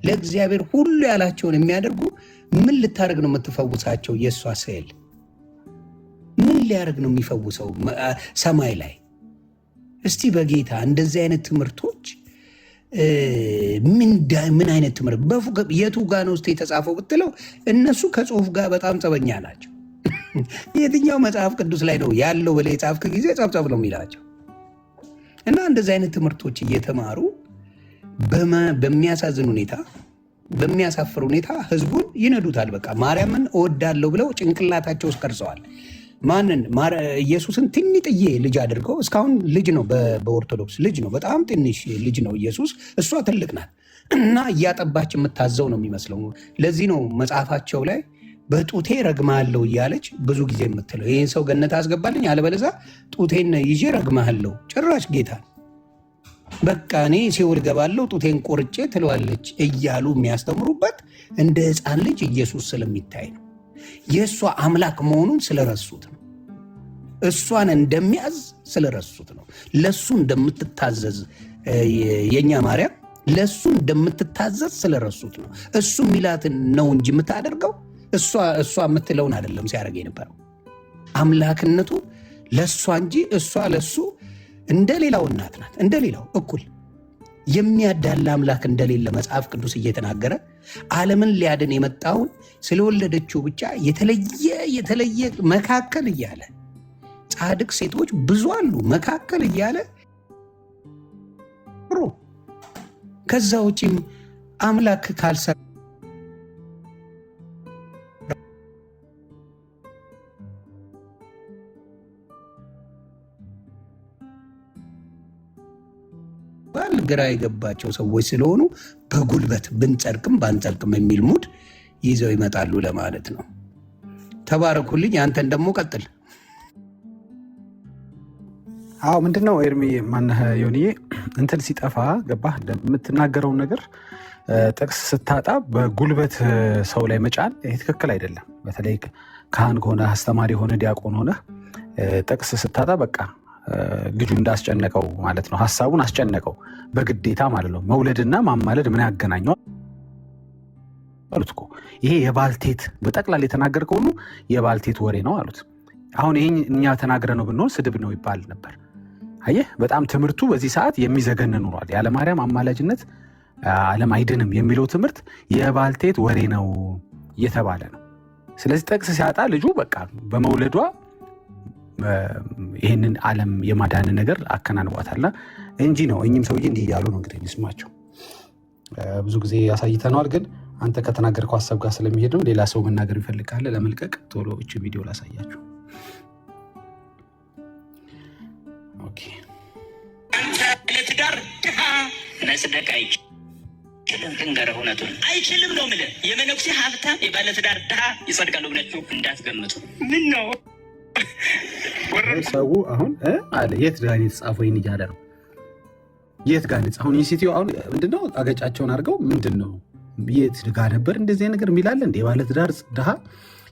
ለእግዚአብሔር ሁሉ ያላቸውን የሚያደርጉ ምን ልታደርግ ነው የምትፈውሳቸው? የእሷ ስዕል ምን ሊያደርግ ነው የሚፈውሰው ሰማይ ላይ? እስቲ በጌታ እንደዚህ አይነት ትምህርቶች ምን አይነት ትምህርት የቱ ጋ ነው ውስጥ የተጻፈው ብትለው እነሱ ከጽሁፍ ጋር በጣም ጸበኛ ናቸው። የትኛው መጽሐፍ ቅዱስ ላይ ነው ያለው ብለህ የጻፍክ ጊዜ ጸብጸብ ነው የሚላቸው። እና እንደዚህ አይነት ትምህርቶች እየተማሩ በሚያሳዝን ሁኔታ በሚያሳፍር ሁኔታ ህዝቡን ይነዱታል። በቃ ማርያምን እወዳለሁ ብለው ጭንቅላታቸው ውስጥ ቀርጸዋል። ማንን? ኢየሱስን ትንጥዬ ልጅ አድርገው። እስካሁን ልጅ ነው፣ በኦርቶዶክስ ልጅ ነው፣ በጣም ትንሽ ልጅ ነው ኢየሱስ። እሷ ትልቅ ናት እና እያጠባች የምታዘው ነው የሚመስለው። ለዚህ ነው መጽሐፋቸው ላይ በጡቴ ረግማለሁ እያለች ብዙ ጊዜ የምትለው። ይህን ሰው ገነት አስገባልኝ አለበለዚያ ጡቴን ይዤ ረግማለሁ። ጭራሽ ጌታ በቃ እኔ ሲኦል ገባለሁ ጡቴን ቆርጬ ትለዋለች እያሉ የሚያስተምሩበት እንደ ሕፃን ልጅ ኢየሱስ ስለሚታይ ነው። የእሷ አምላክ መሆኑን ስለረሱት ነው። እሷን እንደሚያዝ ስለረሱት ነው። ለሱ እንደምትታዘዝ የኛ ማርያም ለሱ እንደምትታዘዝ ስለረሱት ነው። እሱ ሚላትን ነው እንጂ የምታደርገው እሷ የምትለውን አይደለም ሲያደርግ የነበረው። አምላክነቱ ለእሷ እንጂ እሷ ለሱ እንደሌላው እናት ናት። እንደሌላው እኩል የሚያዳላ አምላክ እንደሌለ መጽሐፍ ቅዱስ እየተናገረ ዓለምን ሊያድን የመጣውን ስለወለደችው ብቻ የተለየ መካከል እያለ ጻድቅ ሴቶች ብዙ አሉ መካከል እያለ ከዛ ውጪም አምላክ ካልሰራ ግራ የገባቸው ሰዎች ስለሆኑ በጉልበት ብንጸድቅም ባንጸድቅም የሚል ሙድ ይዘው ይመጣሉ ለማለት ነው። ተባረኩልኝ። አንተን ደግሞ ቀጥል። አዎ ምንድነው ኤርሚ ማነህ ዮኒዬ እንትን ሲጠፋ ገባህ የምትናገረውን ነገር ጥቅስ ስታጣ በጉልበት ሰው ላይ መጫን ይሄ ትክክል አይደለም። በተለይ ካህን ከሆነ አስተማሪ ሆነ ዲያቆን ሆነ ጥቅስ ስታጣ በቃ ልጁ እንዳስጨነቀው ማለት ነው። ሀሳቡን አስጨነቀው በግዴታ ማለት ነው። መውለድና ማማለድ ምን ያገናኘው አሉት እኮ። ይሄ የባልቴት በጠቅላላ የተናገርከው ሁሉ የባልቴት ወሬ ነው አሉት። አሁን ይሄን እኛ ተናግረ ነው ብንሆን ስድብ ነው ይባል ነበር። አየህ በጣም ትምህርቱ በዚህ ሰዓት የሚዘገን ኑሯል። ያለ ማርያም አማላጅነት ዓለም አይድንም የሚለው ትምህርት የባልቴት ወሬ ነው እየተባለ ነው። ስለዚህ ጥቅስ ሲያጣ ልጁ በቃ በመውለዷ ይህንን ዓለም የማዳን ነገር አከናንቧታልና እንጂ ነው። እኚህም ሰውዬ እንዲህ እያሉ ነው እንግዲህ የሚስማቸው ብዙ ጊዜ ያሳይተነዋል። ግን አንተ ከተናገርከው ሀሳብ ጋር ስለሚሄድ ነው። ሌላ ሰው መናገር ይፈልጋል ለመልቀቅ ቶሎ እቺ ቪዲዮ ላሳያችሁ። ኦኬ ለትዳር ድሃ መስደቅ አይችልም። ልንገርህ እውነቱን አይችልም ነው የምልህ። የመነኩሴ ሀብታም የባለትዳር ድሃ ይጸድቃሉ ብላችሁ እንዳትገምቱ። ምን ነው ሰው አሁን አለ የት ጋር የተጻፈው ይህን እያለ ነው። የት ጋር አሁን የሴትዮ አሁን ምንድነው አገጫቸውን አድርገው ምንድነው የት ጋር ነበር እንደዚህ ነገር የሚላለ እንደ የባለትዳር ድሃ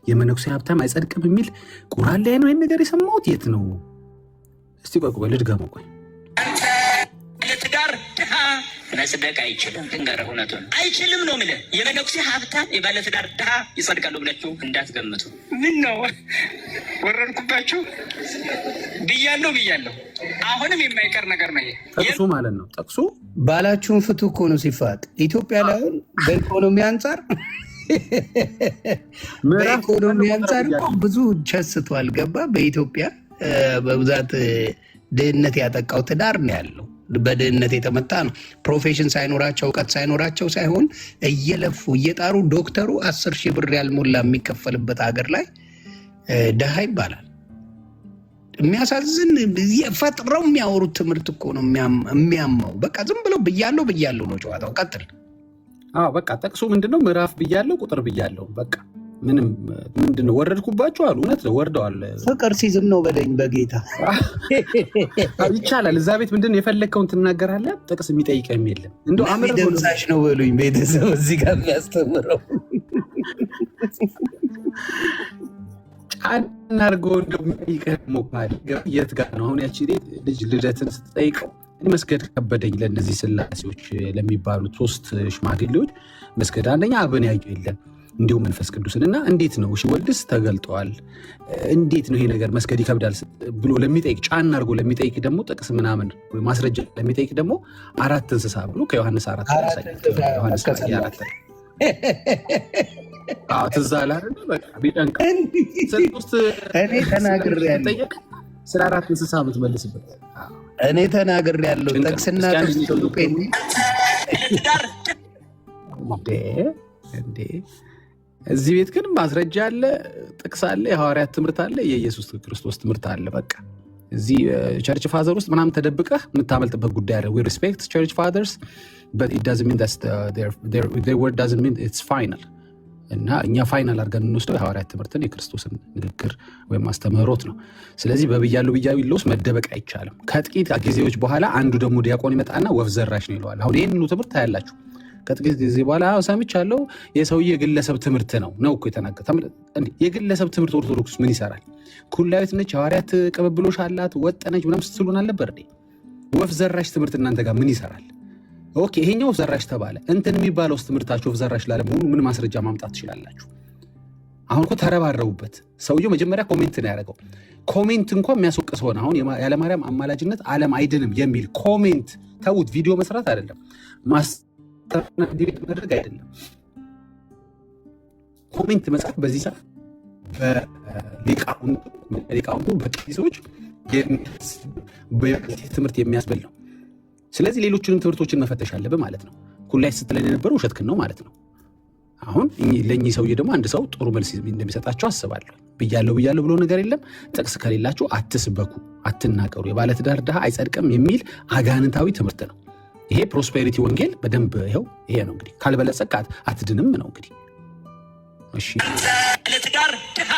የመነኩሴ ሀብታም አይጸድቅም የሚል ቁርአን ላይ ነው ይህን ነገር የሰማሁት። የት ነው እስቲ ቆይ ልድገመው። ቆይ ለትዳር ድሃ መስደቅ አይችልም። ልንገርህ እውነቱን አይችልም ነው የምልህ። የመነኩሴ ሀብታም የባለትዳር ድሃ ይጸድቃሉ ብላችሁ እንዳትገምቱ። ምን ነው ወረድኩባችሁ? ብያለሁ። አሁንም የማይቀር ነገር ነው ጠቅሱ ማለት ነው። ጠቅሱ ባላችሁን ፍቱ እኮ ነው ሲፋቅ። ኢትዮጵያ ላይ አሁን በኢኮኖሚ አንጻር ብዙ ቸስቷል። ገባ በኢትዮጵያ በብዛት ድህነት ያጠቃው ትዳር ነው ያለው። በድህነት የተመታ ነው። ፕሮፌሽን ሳይኖራቸው እውቀት ሳይኖራቸው ሳይሆን እየለፉ እየጣሩ ዶክተሩ 10 ሺህ ብር ያልሞላ የሚከፈልበት ሀገር ላይ ድሃ ይባላል። የሚያሳዝን ፈጥረው የሚያወሩት ትምህርት እኮ ነው የሚያማው። በቃ ዝም ብለው ብያለሁ ነው ጨዋታው። ቀጥል። በቃ ጠቅሱ ምንድነው ምዕራፍ ብያለሁ ቁጥር ብያለሁ። በቃ ምንም ምንድነው ወረድኩባቸው አሉ። እውነት ነው ወርደዋል። ፍቅር ሲዝም ነው በለኝ በጌታ ይቻላል። እዛ ቤት ምንድነው የፈለግከውን ትናገራለህ። ጥቅስ የሚጠይቀም የለም። እንደው አምር ደምሳሽ ነው በሉኝ ቤተሰብ እዚህ ጋር የሚያስተምረው ጫን አድርጎ እንደሚጠይቀህ ሞካል። የት ጋር ነው አሁን ያቺ ልጅ ልደትን ስትጠይቀው መስገድ ከበደኝ ለእነዚህ ስላሴዎች ለሚባሉት 3 ሽማግሌዎች መስገድ አንደኛ አብን ያዩ የለም እንዲሁም መንፈስ ቅዱስን እና እንዴት ነው ወልድስ ተገልጠዋል እንዴት ነው ይሄ ነገር መስገድ ይከብዳል ብሎ ለሚጠይቅ ጫን አድርጎ ለሚጠይቅ ደግሞ ጥቅስ ምናምን ወይ ማስረጃ ለሚጠይቅ ደግሞ 4 እንስሳ ብሎ ከዮሐንስ 4 ዮሐንስ 4 ትዝ አለ አይደል? በቃ ቢጠንቅ እኔ ተናግሬያለሁ። ስለ 4 እንስሳ የምትመልስበት እኔ ተናግሬያለሁ። ጥቅስና እንዴ እዚህ ቤት ግን ማስረጃ አለ፣ ጥቅስ አለ፣ የሐዋርያት ትምህርት አለ፣ የኢየሱስ ክርስቶስ ትምህርት አለ። በቃ እዚህ ቸርች ፋዘር ውስጥ ምናምን ተደብቀህ የምታመልጥበት ጉዳይ አለ። we respect church fathers but it doesn't mean that their word doesn't mean it's final እና እኛ ፋይናል አድርገን እንወስደው የሐዋርያት ትምህርትን የክርስቶስን ንግግር ወይም አስተምህሮት ነው። ስለዚህ በብያለሁ ውስጥ መደበቅ አይቻልም። ከጥቂት ጊዜዎች በኋላ አንዱ ደግሞ ዲያቆን ይመጣና ወፍ ዘራሽ ነው ይለዋል። አሁን ይህንኑ ትምህርት ታያላችሁ። ከጥቂት ጊዜ በኋላ ሰምቻለሁ የሰውዬ የግለሰብ ትምህርት ነው እኮ የተናገረ። የግለሰብ ትምህርት ኦርቶዶክስ ምን ይሰራል? ኩላዊት ነች፣ ሐዋርያት ቅብብሎሽ አላት፣ ወጠነች ምናምን ስትሉን አልነበር? ወፍ ዘራሽ ትምህርት እናንተ ጋር ምን ይሰራል? ኦኬ ይሄኛው ወፍ ዘራሽ ተባለ። እንትን የሚባለው ትምህርታችሁ ወፍ ዘራሽ ላለመሆኑ ምን ማስረጃ ማምጣት ትችላላችሁ? አሁን እኮ ተረባረቡበት። ሰውየው መጀመሪያ ኮሜንት ነው ያደረገው። ኮሜንት እንኳን የሚያስወቅስ ሆነ። አሁን ያለማርያም አማላጅነት ዓለም አይድንም የሚል ኮሜንት ተውት። ቪዲዮ መስራት አይደለም ዲቤት ማድረግ አይደለም። ኮሜንት መጻፍ በዚህ ሰዓት በሊቃውንቱ በቄሶች ትምህርት የሚያስበል ነው። ስለዚህ ሌሎችንም ትምህርቶችን መፈተሽ አለብህ ማለት ነው። ሁላይ ስትለን የነበረው ውሸትክን ነው ማለት ነው። አሁን ለእኚህ ሰውዬ ደግሞ አንድ ሰው ጥሩ መልስ እንደሚሰጣቸው አስባለሁ። ብያለሁ ብሎ ነገር የለም። ጥቅስ ከሌላችሁ አትስበኩ፣ አትናገሩ። የባለትዳር ድሃ አይጸድቅም የሚል አጋንንታዊ ትምህርት ነው። ይሄ ፕሮስፔሪቲ ወንጌል በደንብ ይኸው ይሄ ነው እንግዲህ። ካልበለጸግ አትድንም ነው እንግዲህ። እሺ ለትዳር ድሃ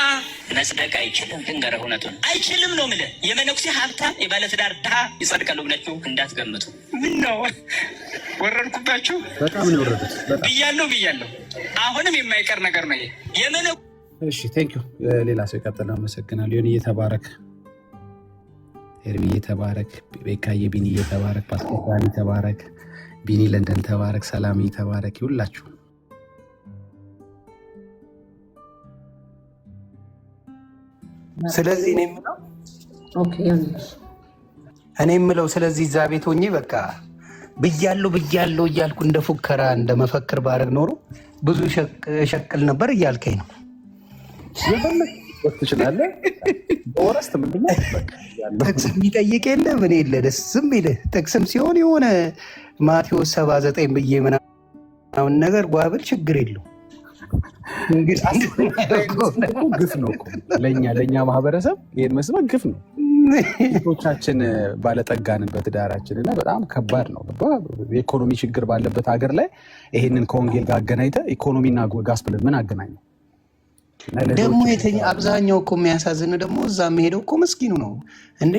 መስደቅ አይችልም። ልንገርህ እውነቱን አይችልም ነው የምልህ። የመነኩሴ ሀብታም የባለትዳር ድሃ ይጸድቃሉ ብላችሁ እንዳትገምቱ። ምን ነው ወረድኩባችሁ? በጣም ነው ወረዱት። ብያለሁ አሁንም የማይቀር ነገር ነው ይሄ። እሺ ቴንክ ዩ። ሌላ ሰው ይቀጥል። አመሰግናለሁ። ዮኒ እየተባረክ፣ ኤርሚ እየተባረክ፣ ቤካዬ ቢኒ እየተባረክ፣ ፓስፖርት ዳኒ ተባረክ፣ ቢኒ ለንደን ተባረክ፣ ሰላም እየተባረክ ይሁላችሁ። ስለዚህ እኔ የምለው ስለዚህ እዛ ቤት ሆኜ በቃ ብያለሁ እያልኩ እንደ ፉከራ እንደ መፈክር ባረግ ኖሮ ብዙ ሸቅል ነበር እያልከኝ ነው። ትችላለህ። ጥቅስ የሚጠይቅ የለ ምን የለ ደስም ይልህ። ጥቅስም ሲሆን የሆነ ማቴዎስ 79 ብዬ ምናምን አሁን ነገር ጓብል ችግር የለው ግፍ ነው እኮ ለእኛ ማህበረሰብ ይሄን መስማት ግፍ ነው። ቶቻችን ባለጠጋንን በትዳራችን እና በጣም ከባድ ነው። የኢኮኖሚ ችግር ባለበት ሀገር ላይ ይሄንን ከወንጌል ጋር አገናኝተህ ኢኮኖሚና ጋስፕልን ምን አገናኘው? ደግሞ አብዛኛው እኮ የሚያሳዝን ደግሞ እዛ የሚሄደው እኮ ምስኪኑ ነው እንዴ።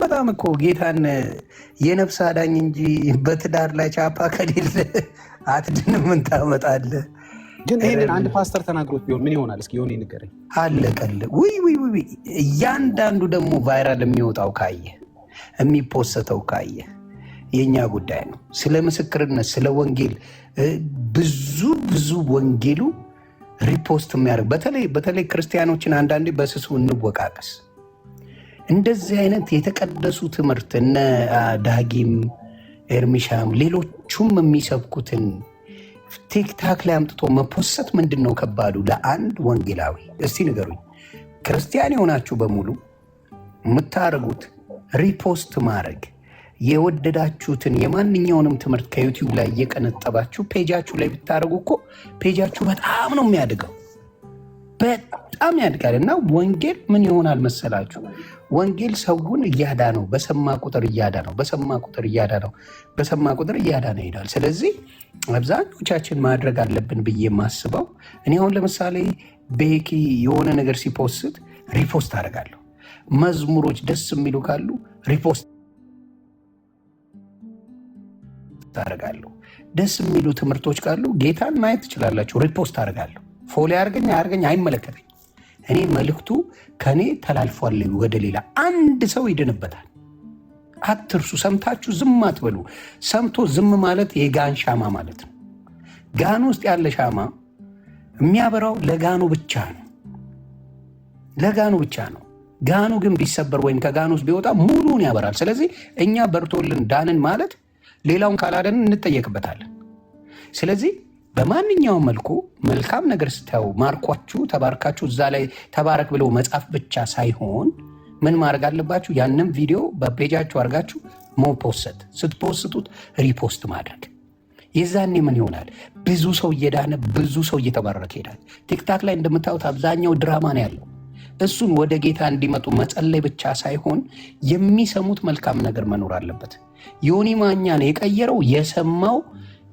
በጣም እኮ ጌታን የነፍስ አዳኝ እንጂ በትዳር ላይ ቻፓ ከሌለ አትድንም። ምን ታመጣለህ? ግን ይህንን አንድ ፓስተር ተናግሮት ቢሆን ምን ይሆናል? እስኪ የሆነ ንገረኝ። አለቀል ውይ እያንዳንዱ ደግሞ ቫይራል የሚወጣው ካየ የሚፖሰተው ካየ የእኛ ጉዳይ ነው። ስለ ምስክርነት ስለ ወንጌል ብዙ ወንጌሉ ሪፖስት የሚያደርግ በተለይ ክርስቲያኖችን አንዳንዴ በስሱ እንወቃቀስ። እንደዚህ አይነት የተቀደሱ ትምህርት እነ ዳጊም ኤርሚሻም ሌሎቹም የሚሰብኩትን ቲክታክ ላይ አምጥቶ መፖሰት ምንድን ነው ከባዱ ለአንድ ወንጌላዊ? እስቲ ንገሩኝ። ክርስቲያን የሆናችሁ በሙሉ የምታደርጉት ሪፖስት ማድረግ የወደዳችሁትን የማንኛውንም ትምህርት ከዩቲዩብ ላይ እየቀነጠባችሁ ፔጃችሁ ላይ ብታደርጉ እኮ ፔጃችሁ በጣም ነው የሚያድገው፣ በጣም ያድጋል። እና ወንጌል ምን ይሆናል መሰላችሁ? ወንጌል ሰውን እያዳነው በሰማ ቁጥር እያዳነው ይሄዳል። ስለዚህ አብዛኞቻችን ማድረግ አለብን ብዬ የማስበው እኔ አሁን ለምሳሌ ቤኪ የሆነ ነገር ሲፖስት ሪፖስት አደርጋለሁ። መዝሙሮች ደስ የሚሉ ካሉ ሪፖስት አደርጋለሁ። ደስ የሚሉ ትምህርቶች ካሉ ጌታን ማየት ትችላላችሁ፣ ሪፖስት አደርጋለሁ። ፎሎ ያርገኝ አይመለከተኝ። እኔ መልእክቱ ከኔ ተላልፏል ወደ ሌላ አንድ ሰው ይድንበታል። አትርሱ። ሰምታችሁ ዝም አትበሉ። ሰምቶ ዝም ማለት የጋን ሻማ ማለት ነው። ጋኑ ውስጥ ያለ ሻማ የሚያበራው ለጋኑ ብቻ ነው። ጋኑ ግን ቢሰበር ወይም ከጋኑ ውስጥ ቢወጣ ሙሉን ያበራል። ስለዚህ እኛ በርቶልን ዳንን ማለት ሌላውን ካላደንን እንጠየቅበታለን። ስለዚህ በማንኛውም መልኩ መልካም ነገር ስታዩ ማርኳችሁ ተባርካችሁ እዛ ላይ ተባረክ ብለው መጻፍ ብቻ ሳይሆን ምን ማድረግ አለባችሁ? ያንን ቪዲዮ በፔጃችሁ አድርጋችሁ መፖሰት፣ ስትፖስቱት ሪፖስት ማድረግ። የዛኔ ምን ይሆናል? ብዙ ሰው እየዳነ ብዙ ሰው እየተባረከ ይሄዳል። ቲክታክ ላይ እንደምታዩት አብዛኛው ድራማ ነው ያለው። እሱን ወደ ጌታ እንዲመጡ መጸለይ ብቻ ሳይሆን የሚሰሙት መልካም ነገር መኖር አለበት። ዮኒ ማኛን የቀየረው የሰማው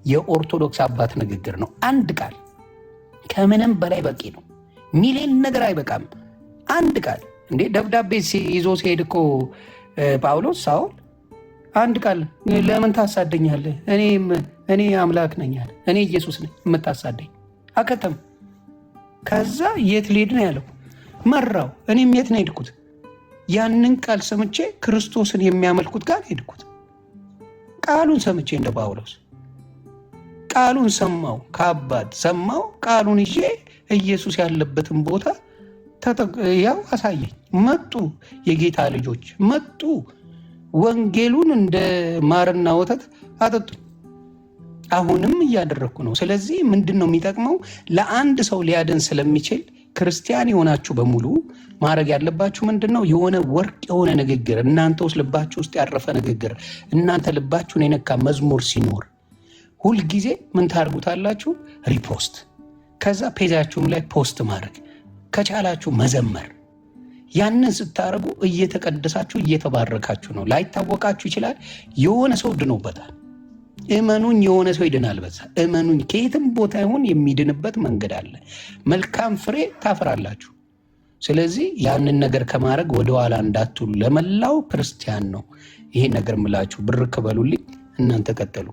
የኦርቶዶክስ አባት ንግግር ነው። አንድ ቃል ከምንም በላይ በቂ ነው። ሚሊዮን ነገር አይበቃም። አንድ ቃል እንዴ ደብዳቤ ይዞ ሲሄድ እኮ ጳውሎስ ሳውል አንድ ቃል ለምን ታሳደኛለህ? እኔ አምላክ ነኝ አለ። እኔ ኢየሱስ ነኝ የምታሳደኝ አከተም። ከዛ የት ልሄድ ነው ያለው? መራው። እኔም የት ነው ሄድኩት? ያንን ቃል ሰምቼ ክርስቶስን የሚያመልኩት ጋር ሄድኩት። ቃሉን ሰምቼ እንደ ጳውሎስ ቃሉን ሰማው፣ ከአባት ሰማው። ቃሉን ይዤ ኢየሱስ ያለበትን ቦታ ያው አሳየኝ። መጡ፣ የጌታ ልጆች መጡ። ወንጌሉን እንደ ማርና ወተት አጠጡኝ። አሁንም እያደረግኩ ነው። ስለዚህ ምንድን ነው የሚጠቅመው? ለአንድ ሰው ሊያድን ስለሚችል ክርስቲያን የሆናችሁ በሙሉ ማድረግ ያለባችሁ ምንድን ነው? የሆነ ወርቅ የሆነ ንግግር እናንተ ውስጥ ልባችሁ ውስጥ ያረፈ ንግግር፣ እናንተ ልባችሁን የነካ መዝሙር ሲኖር ሁልጊዜ ምን ታርጉታላችሁ? ሪፖስት። ከዛ ፔጃችሁም ላይ ፖስት ማድረግ ከቻላችሁ መዘመር። ያንን ስታደርጉ እየተቀደሳችሁ እየተባረካችሁ ነው። ላይታወቃችሁ ይችላል። የሆነ ሰው ድኖበታል። እመኑኝ፣ የሆነ ሰው ይድናል። በዛ እመኑኝ። ከየትም ቦታ ይሁን የሚድንበት መንገድ አለ። መልካም ፍሬ ታፈራላችሁ። ስለዚህ ያንን ነገር ከማድረግ ወደኋላ እንዳትሉ። ለመላው ክርስቲያን ነው ይሄን ነገር ምላችሁ። ብርክ በሉልኝ። እናንተ ቀጠሉ።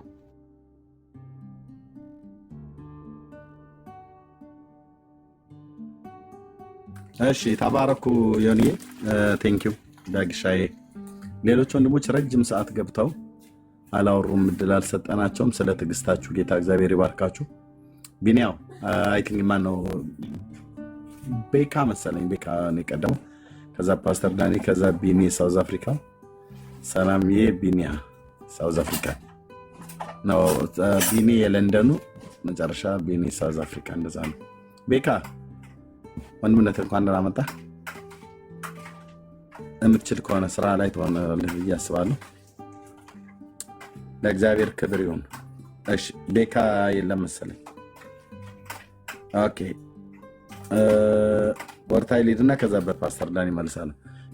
እሺ ተባረኩ። ዮኒ ቴንኪው ዳግሻዬ። ሌሎች ወንድሞች ረጅም ሰዓት ገብተው አላወሩም፣ እድል አልሰጠናቸውም። ስለ ትዕግስታችሁ ጌታ እግዚአብሔር ይባርካችሁ። ቢኒያው አይ ቲንክ ማን ነው ቤካ መሰለኝ፣ ቤካ ነው የቀደመው። ከዛ ፓስተር ዳኒ፣ ከዛ ቢኒ ሳውዝ አፍሪካ። ሰላምዬ ቢኒያ ሳውዝ አፍሪካ ነው። ቢኒ የለንደኑ መጨረሻ፣ ቢኒ ሳውዝ አፍሪካ። እንደዛ ነው። ቤካ ወንድምነት እንኳን ደህና መጣህ። የምትችል ከሆነ ስራ ላይ ትሆናለህ ብዬ አስባለሁ። ለእግዚአብሔር ክብር ይሁን። እሺ ቤካ የለም መሰለኝ። ኦኬ ወርታይ ሊድና ከዛ በፓስተር ዳን ይመልሳል።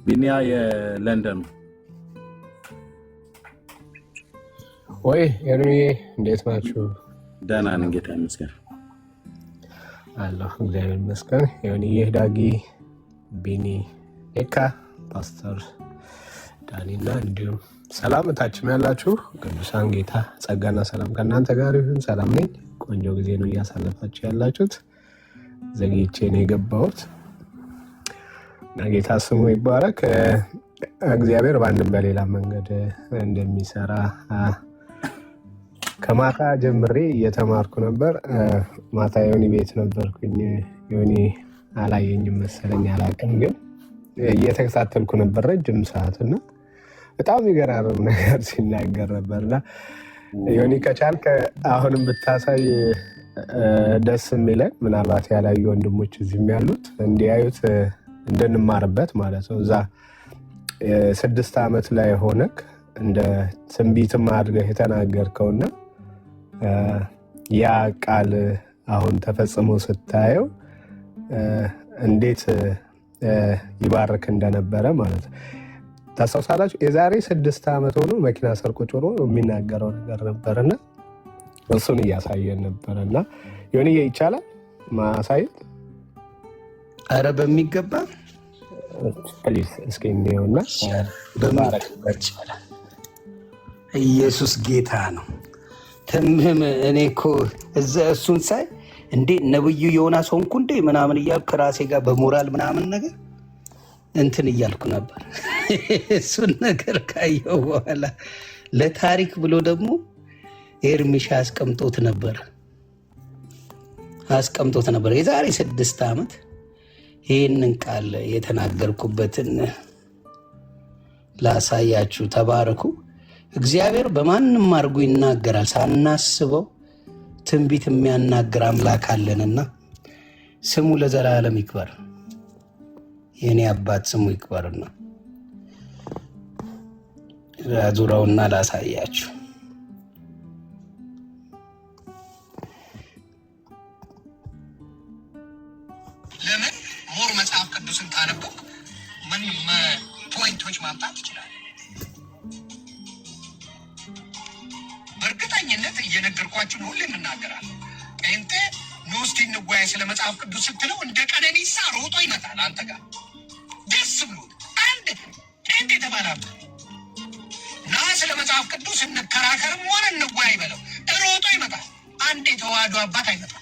ቢኒያ የለንደን ወይ ኤርሚዬ እንዴት ናችሁ? ደህና ነን ጌታ ይመስገን አለሁ እግዚአብሔር ይመስገን። ዮኒዬ ዳጊ ቢኒ ኤካ ፓስተር ዳኒና እንዲሁም ሰላም እታችም ያላችሁ ቅዱሳን ጌታ ጸጋና ሰላም ከእናንተ ጋር ይሁን። ሰላም ነኝ። ቆንጆ ጊዜ ነው እያሳለፋችሁ ያላችሁት። ዘግይቼ ነው የገባሁት እና ጌታ ስሙ ይባረክ። እግዚአብሔር በአንድም በሌላ መንገድ እንደሚሰራ ከማታ ጀምሬ እየተማርኩ ነበር። ማታ ዮኒ ቤት ነበርኩኝ። ዮኒ አላየኝም መሰለኝ አላውቅም፣ ግን እየተከታተልኩ ነበር ረጅም ሰዓት እና በጣም ይገራርም ነገር ሲናገር ነበርና ዮኒ ከቻልክ አሁንም ብታሳይ ደስ የሚለን ምናልባት ያላዩ ወንድሞች እዚህም ያሉት እንዲያዩት እንድንማርበት ማለት ነው። እዛ 6 ዓመት ላይ ሆነክ እንደ ትንቢትም አድርገህ የተናገርከውና ያ ቃል አሁን ተፈጽሞ ስታየው እንዴት ይባርክ እንደነበረ ማለት ነው። ታስታውሳላችሁ? የዛሬ 6 ዓመት ሆኖ መኪና ስር ቁጭ ብሎ የሚናገረው ነገር ነበርና እሱን እያሳየን ነበርና ዮኒዬ ይቻላል ማሳየት? አረ በሚገባ ፕሊዝ እስኪ እንየውና ኢየሱስ ጌታ ነው። ተምህም እኔ እኮ እዛ እሱን ሳይ እንዴ ነብዩ ዮናስ ሆንኩ እንዴ ምናምን እያልኩ ከራሴ ጋር በሞራል ምናምን ነገር እንትን እያልኩ ነበር። እሱን ነገር ካየው በኋላ ለታሪክ ብሎ ደግሞ ኤርሚሻ አስቀምጦት ነበር የዛሬ 6 ዓመት ይህንን ቃል የተናገርኩበትን ላሳያችሁ። ተባረኩ። እግዚአብሔር በማንም አድርጎ ይናገራል። ሳናስበው ትንቢት የሚያናግር አምላክ አለንና ስሙ ለዘላለም ይክበር። የኔ አባት ስሙ ይክበርና ዙራውና ላሳያችሁ። ለምን ሞር መጽሐፍ ቅዱስን ታነበው ምን ፖይንቶች ማምጣት ይችላል። በእርግጠኝነት እየነገርኳችሁ ነው። ሁሌ የምናገራለሁ። ጴንጤ ኖስቲ እንጓያ ስለ መጽሐፍ ቅዱስ ስትለው እንደ ቀነኒሳ ሮጦ ይመጣል አንተ ጋር ደስ ብሎት። አንድ ጴንጤ ተባላብ ና ስለ መጽሐፍ ቅዱስ እንከራከርም ሆነ እንጓይ በለው ሮጦ ይመጣል። አንድ የተዋህዶ አባት አይመጣም።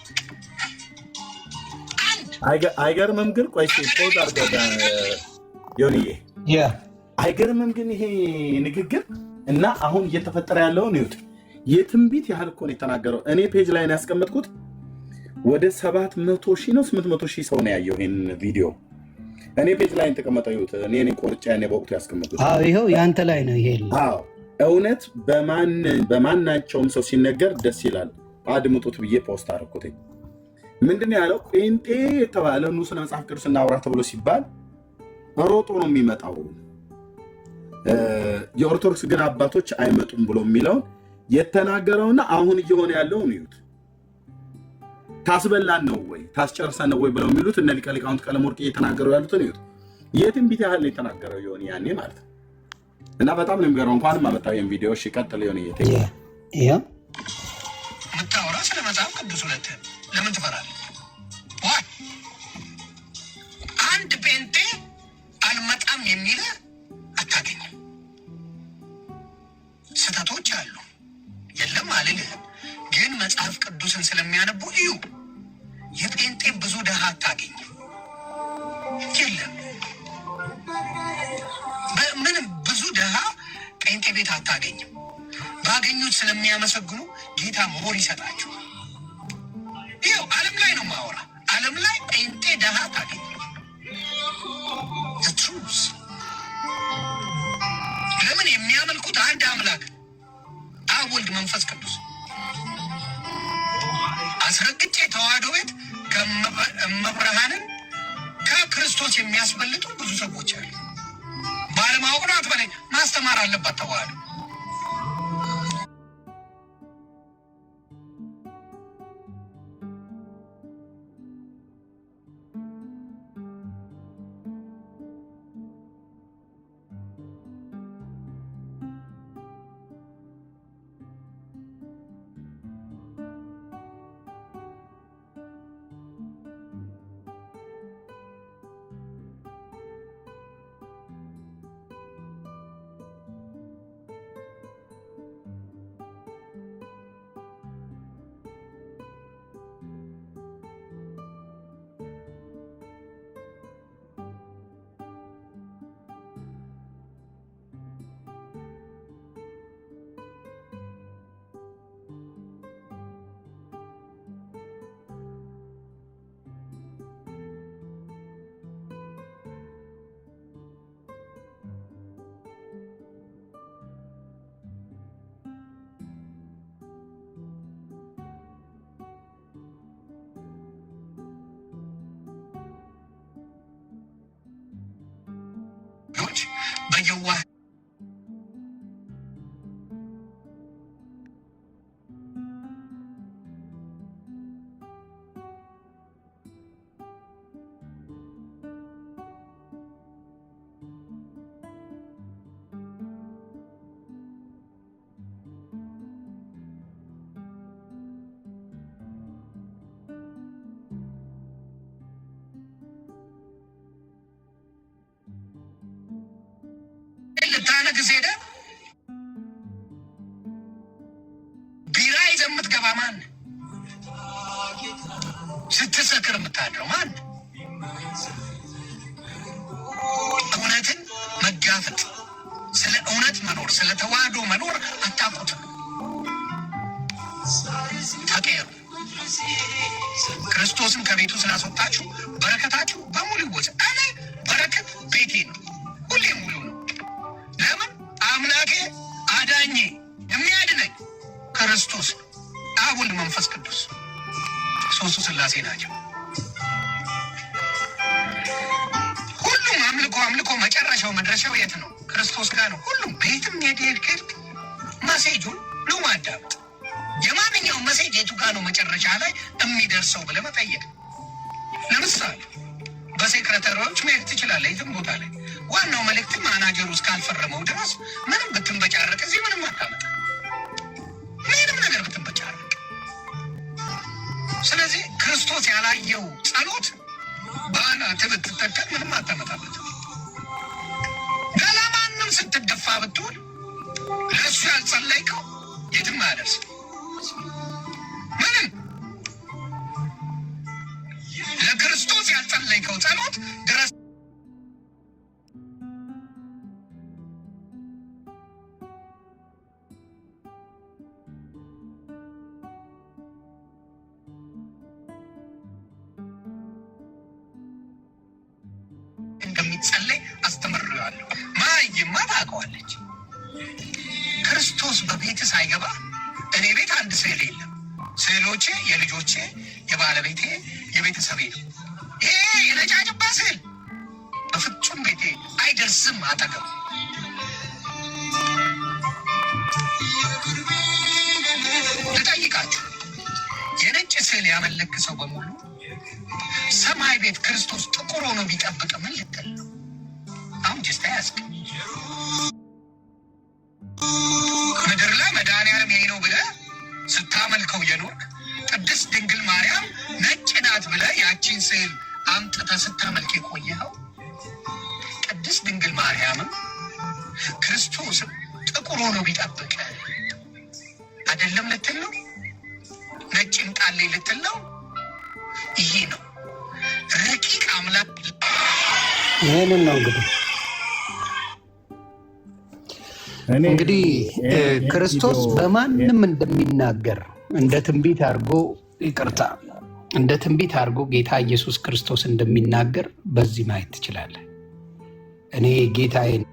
አይገርምም? ግን ቆይ ፖዝ አድርገህ ዮኒዬ አይገርምም? ግን ይሄ ንግግር እና አሁን እየተፈጠረ ያለውን ይሁት የትንቢት ያህል እኮ ነው የተናገረው። እኔ ፔጅ ላይ ነው ያስቀመጥኩት። ወደ 700,000 ነው 800,000 ሰው ነው ያየው ይሄን ቪዲዮ። እኔ ፔጅ ላይ ተቀመጠው ይሁት እኔ ቆርጬ ያኔ በወቅቱ ያስቀመጥኩት። አዎ ይሄው ያንተ ላይ ነው ይሄ። አዎ እውነት በማናቸውም ሰው ሲነገር ደስ ይላል። አድምጡት ብዬ ፖስት አደረኩት። ምንድን ያለው? ጴንጤ የተባለ ኑ ስለ መጽሐፍ ቅዱስ እናውራ ተብሎ ሲባል ሮጦ ነው የሚመጣው። የኦርቶዶክስ ግን አባቶች አይመጡም ብሎ የሚለውን የተናገረውና አሁን እየሆነ ያለውን እዩት። ታስበላን ነው ወይ ታስጨርሰን ነው ወይ ብለው የሚሉት እነ ሊቀ ሊቃውንት ቀለመወርቅ እየተናገሩ ያሉትን እዩት። የትንቢት ያህል ነው የተናገረው ይሆን ያኔ ማለት ነው። እና በጣም ነው የሚገርመው። እንኳንም አመጣው ይሄን ቪዲዮ። እሺ ቀጥል ይሆን ምታወራ ስለ መጽሐፍ ቅዱስ ሁለት ለምን ትፈራለህ? አንድ ጴንጤ አልመጣም የሚል አታገኝም። ስህተቶች አሉ የለም አልልህም፣ ግን መጽሐፍ ቅዱስን ስለሚያነቡ እዩ። የጴንጤ ብዙ ድሃ አታገኝም። የለም ምንም ብዙ ድሃ ጴንጤ ቤት አታገኝም። ባገኙት ስለሚያመሰግኑ ጌታ ሞር ይሰጣቸዋል። ይኸው ዓለም ላይ ነው ማወራ። ዓለም ላይ ጴንጤ ድሃ አታገኝም። ትሩስ ለምን የሚያመልኩት አንድ አምላክ አብ፣ ወልድ፣ መንፈስ ቅዱስ። አስረግጬ ተዋህዶ ቤት እመብርሃንን ከክርስቶስ የሚያስበልጡ ብዙ ሰዎች አሉ። ባለማወቅ ነው አትበለኝ። ማስተማር አለባት ተዋህዶ። በየዋህ ልታነግስ ሄደ ቢራ ይዘህ የምትገባ ማን? ስትሰክር የምታድረው ማን? እውነትን መጋፈጥ፣ ስለ እውነት መኖር፣ ስለ ተዋህዶ መኖር አታውቁትም። ተቀየሩ። ክርስቶስን ከቤቱ ስላስወጣችሁ በረከታችሁ በሙሉ ይወሰድ። እኔ በረከት ቤቴ ነው፣ ሁሌ ሙሉ ነው። ለምን? አምላኬ አዳኜ የሚያድነኝ ክርስቶስ አብ ወልድ መንፈስ ቅዱስ ሶስቱ ስላሴ ናቸው። ሁሉም አምልኮ መጨረሻው መድረሻው የት ነው? ክርስቶስ ጋር ነው። ሁሉም ቤትም ሄድ መሴጁን ነው ማዳመጥ። የማንኛውም መሴጅ የቱ ጋር ነው መጨረሻ ላይ የሚደርሰው ብለህ መጠየቅ። ለምሳሌ በሴክሬታሪዎች መሄድ ትችላለህ የትም ቦታ ላይ። ዋናው መልእክት ማናጀሩ እስካልፈረመው ድረስ ምንም ብትንበጫረቅ እዚህ ምንም አታመጣ፣ ምንም ነገር ብትንበጫረቅ። ስለዚህ ክርስቶስ ያላየው ጸሎት በአናትህ ብትተከል ምንም አታመጣበት። ለማንም ስትደፋ ብትውል ለእሱ ያልጸለይከው የትም አያደርስ ምንም። ለክርስቶስ ያልጸለይከው ጸሎት ድረስ እንደሚጸለይ አስተምሬዋለሁ። ማይማ ታውቀዋለች። ክርስቶስ በቤት ሳይገባ እኔ ቤት አንድ ስዕል የለም። ስዕሎቼ የልጆቼ፣ የባለቤቴ፣ የቤተሰቤ ነው። ይሄ የነጫጭባ ስዕል በፍጹም ቤቴ አይደርስም አጠገቡ። ልጠይቃችሁ፣ የነጭ ስዕል ያመለክ ሰው በሙሉ ሰማይ ቤት ክርስቶስ ጥቁር ሆኖ ቢጠብቅ ምን ልትል ነው? አሁን ጅስታ ያስቅ ምድር ላይ መድኃኒዓለም ይሄ ነው ብለህ ስታመልከው የኖርክ ቅድስት ድንግል ማርያም ነጭ ናት ብለህ ያቺን ስዕል አምጥተህ ስታመልክ የቆየኸው ቅድስት ድንግል ማርያምም ክርስቶስም ጥቁር ሆኖ ቢጠብቅ አይደለም ልትል ነው? ነጭ ይምጣልኝ ልትል ነው? ይሄ ነው ረቂቅ አምላክ። ይህንን ነው እንግዲህ ክርስቶስ በማንም እንደሚናገር እንደ ትንቢት አድርጎ ይቅርታ እንደ ትንቢት አድርጎ ጌታ ኢየሱስ ክርስቶስ እንደሚናገር በዚህ ማየት ትችላለህ። እኔ ጌታዬን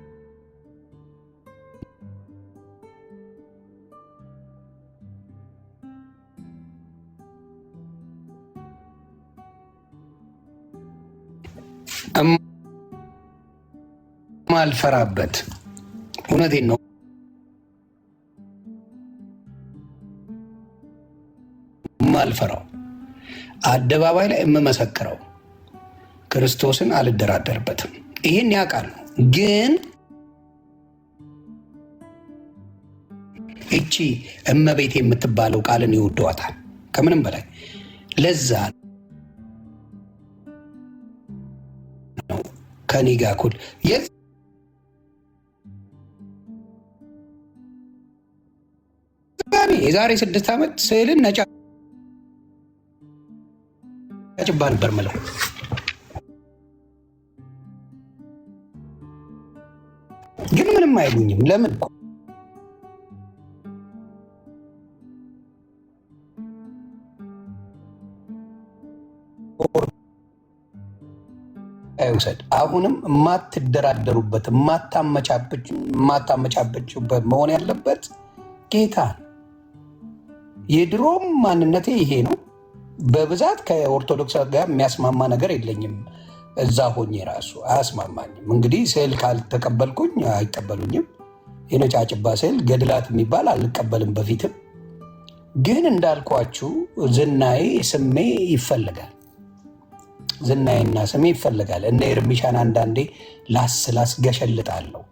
ማልፈራበት እውነቴን ነው ማልፈራው አደባባይ ላይ የምመሰክረው ክርስቶስን አልደራደርበትም። ይህን ያውቃል። ግን እቺ እመቤቴ የምትባለው ቃልን ይወደዋታል ከምንም በላይ። ለዛ ነው ከኔ ጋር እኩል የዛሬ 6 ዓመት ስዕልን ነጫጭባ ነበር ምለው። ግን ምንም አይሉኝም። ለምን? አይውሰድ። አሁንም የማትደራደሩበት የማታመቻበችበት መሆን ያለበት ጌታ። የድሮም ማንነቴ ይሄ ነው። በብዛት ከኦርቶዶክስ ጋር የሚያስማማ ነገር የለኝም። እዛ ሆኜ ራሱ አያስማማኝም። እንግዲህ ስዕል ካልተቀበልኩኝ አይቀበሉኝም። የነጫጭባ ስዕል ገድላት የሚባል አልቀበልም። በፊትም ግን እንዳልኳችሁ ዝናዬ ስሜ ይፈልጋል። ዝናዬና ስሜ ይፈልጋል። እነ ኤርሚሻን አንዳንዴ ላስ ገሸልጣለሁ።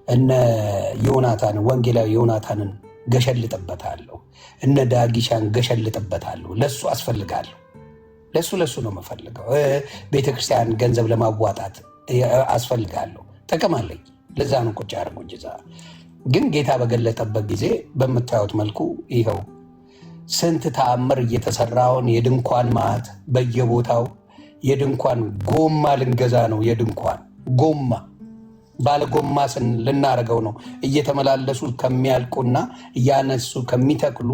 እነ ዮናታን ወንጌላዊ ዮናታንን ገሸልጥበታለሁ። እነ ዳጊሻን ገሸልጥበታለሁ። ለሱ አስፈልጋለሁ። ለሱ ነው የምፈልገው። ቤተክርስቲያን ገንዘብ ለማዋጣት አስፈልጋለሁ። ጥቅም አለኝ። ለዛ ነው ቁጭ አድርጎ ጅዛ። ግን ጌታ በገለጠበት ጊዜ በምታዩት መልኩ ይኸው ስንት ተአምር እየተሰራውን የድንኳን ማዕት በየቦታው የድንኳን ጎማ ልንገዛ ነው። የድንኳን ጎማ ባለ ጎማ ልናደርገው ነው። እየተመላለሱ ከሚያልቁና እያነሱ ከሚተክሉ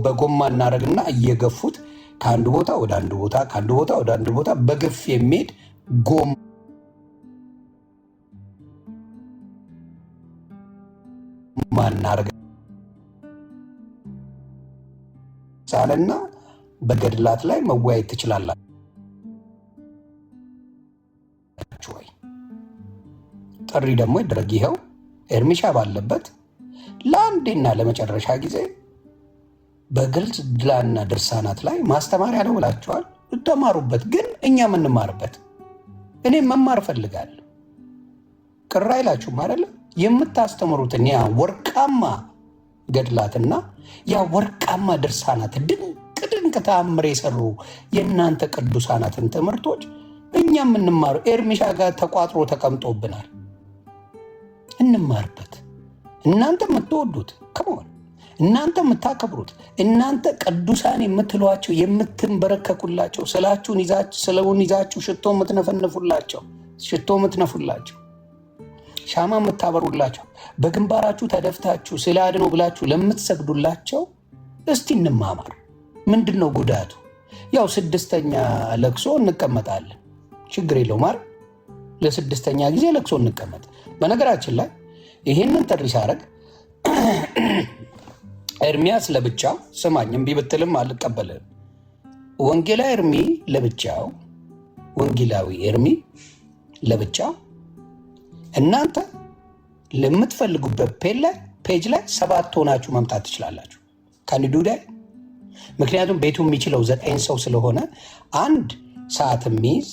በጎማ እናደርግና እየገፉት ከአንድ ቦታ ወደ አንድ ቦታ ከአንድ ቦታ ወደ አንድ ቦታ በግፍ የሚሄድ ጎማ እናደርግ ሳለና በገድላት ላይ መወያየት ትችላላችሁ ወይ? ጥሪ ደግሞ ይደረግ። ይኸው ኤርሚሻ ባለበት ለአንዴና ለመጨረሻ ጊዜ በግልጽ ድላና ድርሳናት ላይ ማስተማሪያ ነው ብላችኋል። ተማሩበት። ግን እኛ የምንማርበት እኔ መማር ፈልጋለሁ። ቅር አይላችሁም አይደለ? የምታስተምሩትን ያ ወርቃማ ገድላትና ያ ወርቃማ ድርሳናት ድንቅ ተአምር የሰሩ የእናንተ ቅዱሳናትን ትምህርቶች እኛ የምንማሩ ኤርሚሻ ጋር ተቋጥሮ ተቀምጦብናል። እንማርበት። እናንተ የምትወዱት ከመሆን እናንተ የምታከብሩት እናንተ ቅዱሳን የምትሏቸው የምትንበረከኩላቸው ስለውን ይዛችሁ ሽቶ የምትነፉላቸው ሻማ የምታበሩላቸው በግንባራችሁ ተደፍታችሁ ስለ አድኖ ብላችሁ ለምትሰግዱላቸው እስቲ እንማማር። ምንድን ነው ጉዳቱ? ያው 6ኛ ለቅሶ እንቀመጣለን። ችግር የለው ማር ለ6ኛ ጊዜ ለቅሶ እንቀመጥ። በነገራችን ላይ ይሄንን ጥሪ ሳረግ ኤርሚያስ ለብቻው ስማኝ፣ እምቢ ብትልም አልቀበልም። ወንጌላዊ ኤርሚ ለብቻው፣ ወንጌላዊ ኤርሚ ለብቻው፣ እናንተ ለምትፈልጉበት ፔጅ ላይ 7 ሆናችሁ መምጣት ትችላላችሁ። ካንዱዳይ ምክንያቱም ቤቱ የሚችለው 9 ሰው ስለሆነ 1 ሰዓት የሚይዝ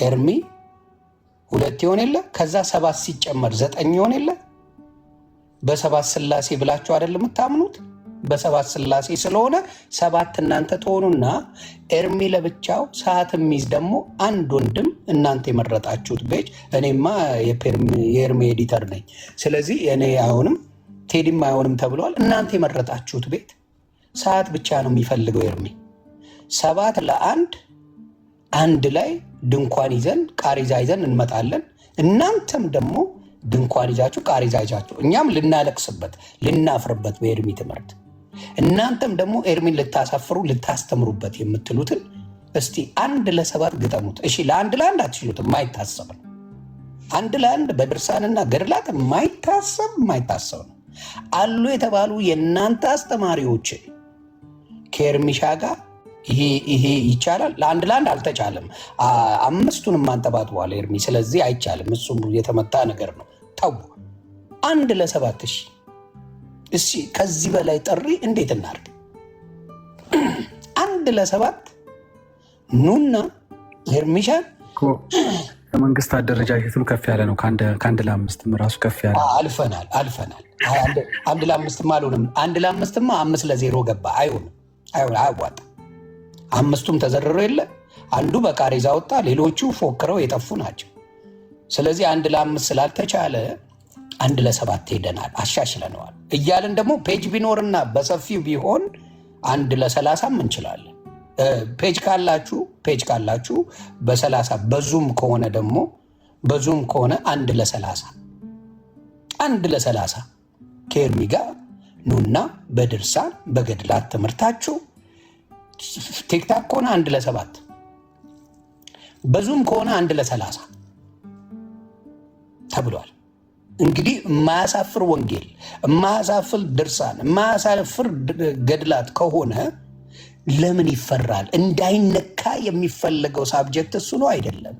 ኤርሚ 2 ይሆን የለ ከዛ 7 ሲጨመር 9 ይሆን የለ በ7 ስላሴ ብላችሁ አይደል የምታምኑት? በ7 ስላሴ ስለሆነ 7 እናንተ ትሆኑና ኤርሚ ለብቻው ሰዓት የሚይዝ ደግሞ 1 ወንድም እናንተ የመረጣችሁት ቤጅ። እኔማ የኤርሚ ኤዲተር ነኝ። ስለዚህ እኔ አይሆንም ቴዲም አይሆንም ተብሏል። እናንተ የመረጣችሁት ቤት ሰዓት ብቻ ነው የሚፈልገው ኤርሚ። 7 ለ1 አንድ ላይ ድንኳን ይዘን ቃሪዛ ይዘን እንመጣለን። እናንተም ደግሞ ድንኳን ይዛችሁ ቃሪዛ ይዛችሁ እኛም ልናለቅስበት ልናፍርበት በኤርሚ ትምህርት፣ እናንተም ደግሞ ኤርሚን ልታሳፍሩ ልታስተምሩበት የምትሉትን እስቲ 1 ለ7 ግጠሙት። እሺ ለ1 አትችሉት፣ የማይታሰብ ነው። 1 ለ1 በድርሳንና ገድላት የማይታሰብ ነው። አሉ የተባሉ የእናንተ አስተማሪዎች ከኤርሚሻ ጋር ይሄ ይቻላል። ለ1 አልተቻለም። 5ቱንም አንጠባጥቧል ኤርሚ። ስለዚህ አይቻልም። እሱም የተመታ ነገር ነው። ታው 1 ለ7 እሺ፣ እሺ ከዚህ በላይ ጥሪ እንዴት እናርግ? 1 ለ7 ኑና ኤርሚሻን ከመንግስት አደረጃጀትም ከፍ ያለ ነው። ከ1 ለ5 ራሱ ከፍ ያለ አልፈናል። 1 ለ5 አልሆንም። 1 ለ5 5 ለ0 ገባ። አይሆንም፣ አያዋጣ። 5ቱም ተዘርሮ የለ አንዱ በቃሬዛ ወጣ፣ ሌሎቹ ፎክረው የጠፉ ናቸው። ስለዚህ 1 ለ5 ስላልተቻለ 1 ለ7 ሄደናል፣ አሻሽለነዋል እያልን ደግሞ ፔጅ ቢኖርና በሰፊው ቢሆን 1 ለ30 እንችላለን። ፔጅ ካላችሁ በ30 በዙም ከሆነ ደግሞ በዙም ከሆነ 1 ለ30 ከኤርሚ ጋር ኑና በድርሳን በገድላት ትምህርታችሁ። ቲክታክ ከሆነ 1 ለ7 በዙም ከሆነ 1 ለ30 ተብሏል። እንግዲህ የማያሳፍር ወንጌል፣ የማያሳፍር ድርሳን፣ የማያሳፍር ገድላት ከሆነ ለምን ይፈራል? እንዳይነካ የሚፈለገው ሳብጀክት እሱ ነው አይደለም?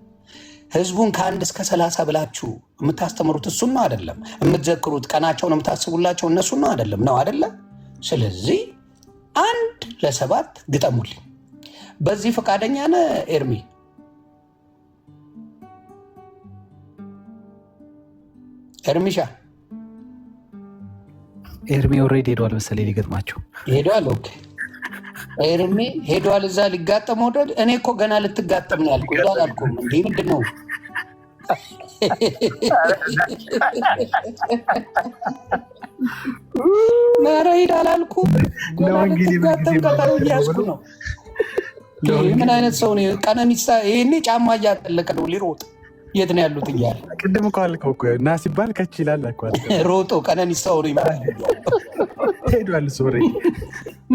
ህዝቡን ከ1 እስከ 30 ብላችሁ የምታስተምሩት እሱን ነው አይደለም? የምትዘክሩት ቀናቸውን የምታስቡላቸው እነሱን ነው አይደለም? ነው አይደለም? ስለዚህ 1 ለ7 ግጠሙልኝ። በዚህ ፈቃደኛ ነህ ኤርሚ? ኤርሚሻ ኤርሚ ኦልሬዲ ሄዷል መሰለኝ ሊገጥማቸው ሄዷል። ኦኬ ኤርሚ ሄዷል እዛ ሊጋጠም ወደ እኔ እኮ ገና ልትጋጠም ነው ያልኩ አላልኩም እንዴ? ምንድን ነው ኧረ ሂድ አላልኩም? ገና ልትጋጠም ቀጠሮ እያዝኩ ነው። ምን አይነት ሰው ነው ቀነኒሳ? ይሄኔ ጫማ እያጠለቀ ነው ሊሮጥ። የት ነው ያሉት እያለ ቅድም እኮ አልከው እኮ እና ሲባል ከች ይላል እኮ ሮጦ ቀነኒሳው ነው ይባላል። ሄዷል ሶሪ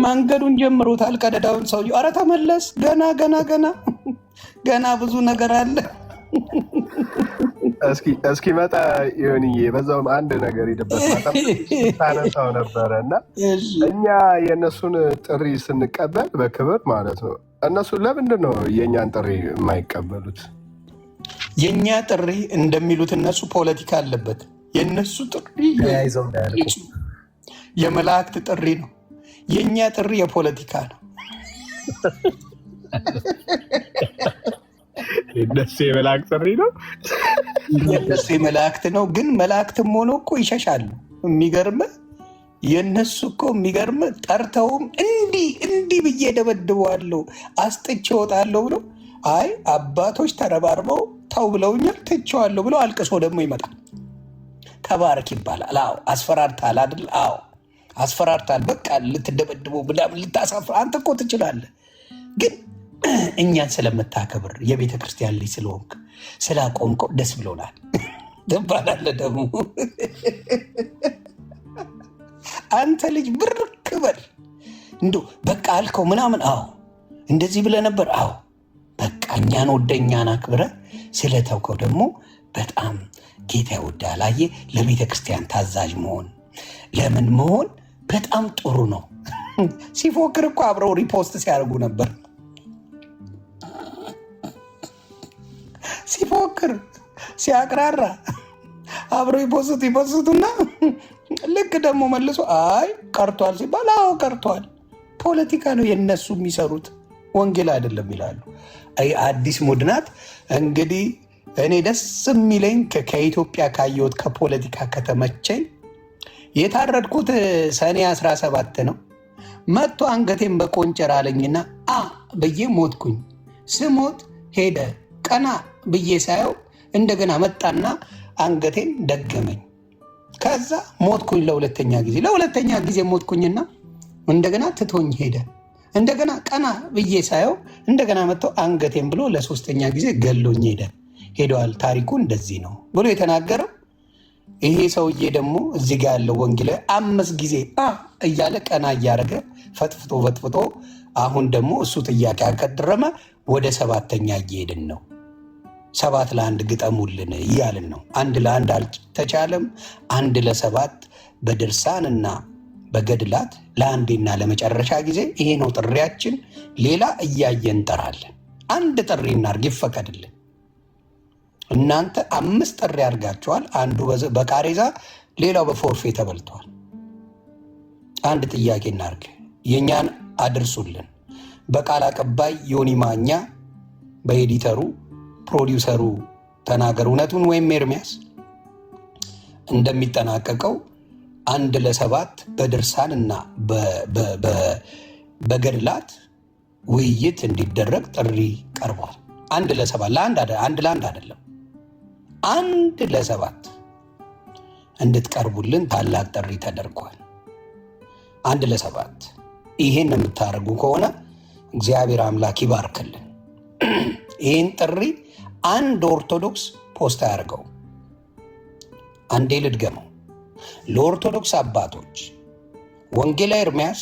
መንገዱን ጀምሮታል። ቀደዳውን ሰውዬው ኧረ ተመለስ፣ ገና ገና ገና ገና ብዙ ነገር አለ። እስኪ መጣ ዮኒዬ፣ በዛውም አንድ ነገር ይደበስ ታነሳው ነበረ እና እኛ የእነሱን ጥሪ ስንቀበል በክብር ማለት ነው፣ እነሱ ለምንድን ነው የእኛን ጥሪ የማይቀበሉት? የእኛ ጥሪ እንደሚሉት እነሱ ፖለቲካ አለበት። የእነሱ ጥሪ የመላእክት ጥሪ ነው። የእኛ ጥሪ የፖለቲካ ነው። የእነሱ የመላእክት ጥሪ ነው። የእነሱ የመላእክት ነው። ግን መላእክትም ሆኖ እኮ ይሸሻሉ። የሚገርም የእነሱ እኮ የሚገርም ጠርተውም እንዲህ ብዬ ደበድበዋለሁ አስጥቼ እወጣለሁ ብሎ አይ አባቶች ተረባርበው ተው ብለውኛል ትቼዋለሁ ብሎ አልቅሶ ደግሞ ይመጣል። ተባረክ ይባላል። አዎ አስፈራርታል አይደል? አዎ አስፈራርታል። በቃ ልትደበድበው ብላም ልታሳፍር አንተ እኮ ትችላለህ። ግን እኛን ስለምታከብር የቤተ ክርስቲያን ልጅ ስለሆንክ ስላቆምከው ደስ ብሎናል ትባላለህ። ደግሞ አንተ ልጅ ብርክ በል እንደው በቃ አልከው ምናምን። አዎ እንደዚህ ብለህ ነበር። አዎ በቃ እኛን ወደ እኛን አክብረህ ስለተውከው ደግሞ በጣም ጌታ ይወዳል። አየህ ለቤተ ክርስቲያን ታዛዥ መሆን ለምን መሆን በጣም ጥሩ ነው። ሲፎክር እኮ አብረው ሪፖስት ሲያደርጉ ነበር። ሲፎክር ሲያቅራራ አብረው ይፖስቱና ልክ ደግሞ መልሶ አይ ቀርቷል ሲባል አዎ ቀርቷል። ፖለቲካ ነው የነሱ የሚሰሩት፣ ወንጌል አይደለም ይላሉ። አዲስ ሙድናት እንግዲህ እኔ ደስ የሚለኝ ከኢትዮጵያ ካየሁት ከፖለቲካ ከተመቸኝ የታረድኩት ሰኔ 17 ነው። መጥቶ አንገቴን በቆንጨር አለኝና ብዬ ሞትኩኝ። ስሞት ሄደ። ቀና ብዬ ሳየው እንደገና መጣና አንገቴን ደገመኝ። ከዛ ሞትኩኝ ለሁለተኛ ጊዜ ሞትኩኝና እንደገና ትቶኝ ሄደ። እንደገና ቀና ብዬ ሳየው እንደገና መጥተው አንገቴን ብሎ ለሶስተኛ ጊዜ ገሎኝ ሄደዋል። ታሪኩ እንደዚህ ነው ብሎ የተናገረው ይሄ ሰውዬ ደግሞ እዚህ ጋር ያለው ወንጌል 5 ጊዜ እያለ ቀና እያደረገ ፈጥፍጦ አሁን ደግሞ እሱ ጥያቄ አቀድረመ። ወደ 7ኛ እየሄድን ነው። 7 ለ1 ግጠሙልን እያልን ነው። 1 ለ1 አልተቻለም። 1 ለ7 በድርሳንና በገድላት ለአንዴና ለመጨረሻ ጊዜ ይሄ ነው ጥሪያችን። ሌላ እያየን እንጠራለን። አንድ ጥሪ እናርግ ይፈቀድልን። እናንተ 5 ጥሪ አድርጋችኋል። አንዱ በቃሬዛ ሌላው በፎርፌ ተበልተዋል። አንድ ጥያቄ እናርግ፣ የእኛን አድርሱልን። በቃል አቀባይ ዮኒ ማኛ፣ በኤዲተሩ ፕሮዲውሰሩ ተናገር እውነቱን ወይም ኤርሚያስ እንደሚጠናቀቀው 1 ለ7 በድርሳን እና በገድላት ውይይት እንዲደረግ ጥሪ ቀርቧል። 1 ለ7 1 ለ1 አይደለም፣ 1 ለ7 እንድትቀርቡልን ታላቅ ጥሪ ተደርጓል። 1 ለ7 ይሄን የምታደርጉ ከሆነ እግዚአብሔር አምላክ ይባርክልን። ይህን ጥሪ አንድ ኦርቶዶክስ ፖስት አያደርገው። አንዴ ልድገመው። ለኦርቶዶክስ አባቶች ወንጌላዊ ኤርሚያስ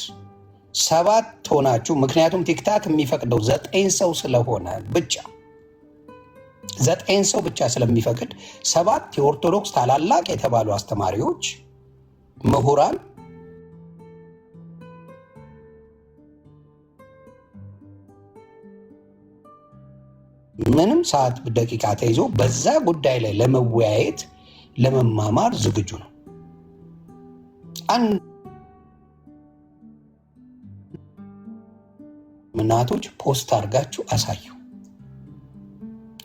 7 ሆናችሁ፣ ምክንያቱም ቲክታክ የሚፈቅደው 9 ሰው ስለሆነ ብቻ 9 ሰው ብቻ ስለሚፈቅድ 7 የኦርቶዶክስ ታላላቅ የተባሉ አስተማሪዎች፣ ምሁራን ምንም ሰዓት ደቂቃ ተይዞ በዛ ጉዳይ ላይ ለመወያየት ለመማማር ዝግጁ ነው። ምናቶች ፖስት አድርጋችሁ አሳዩ።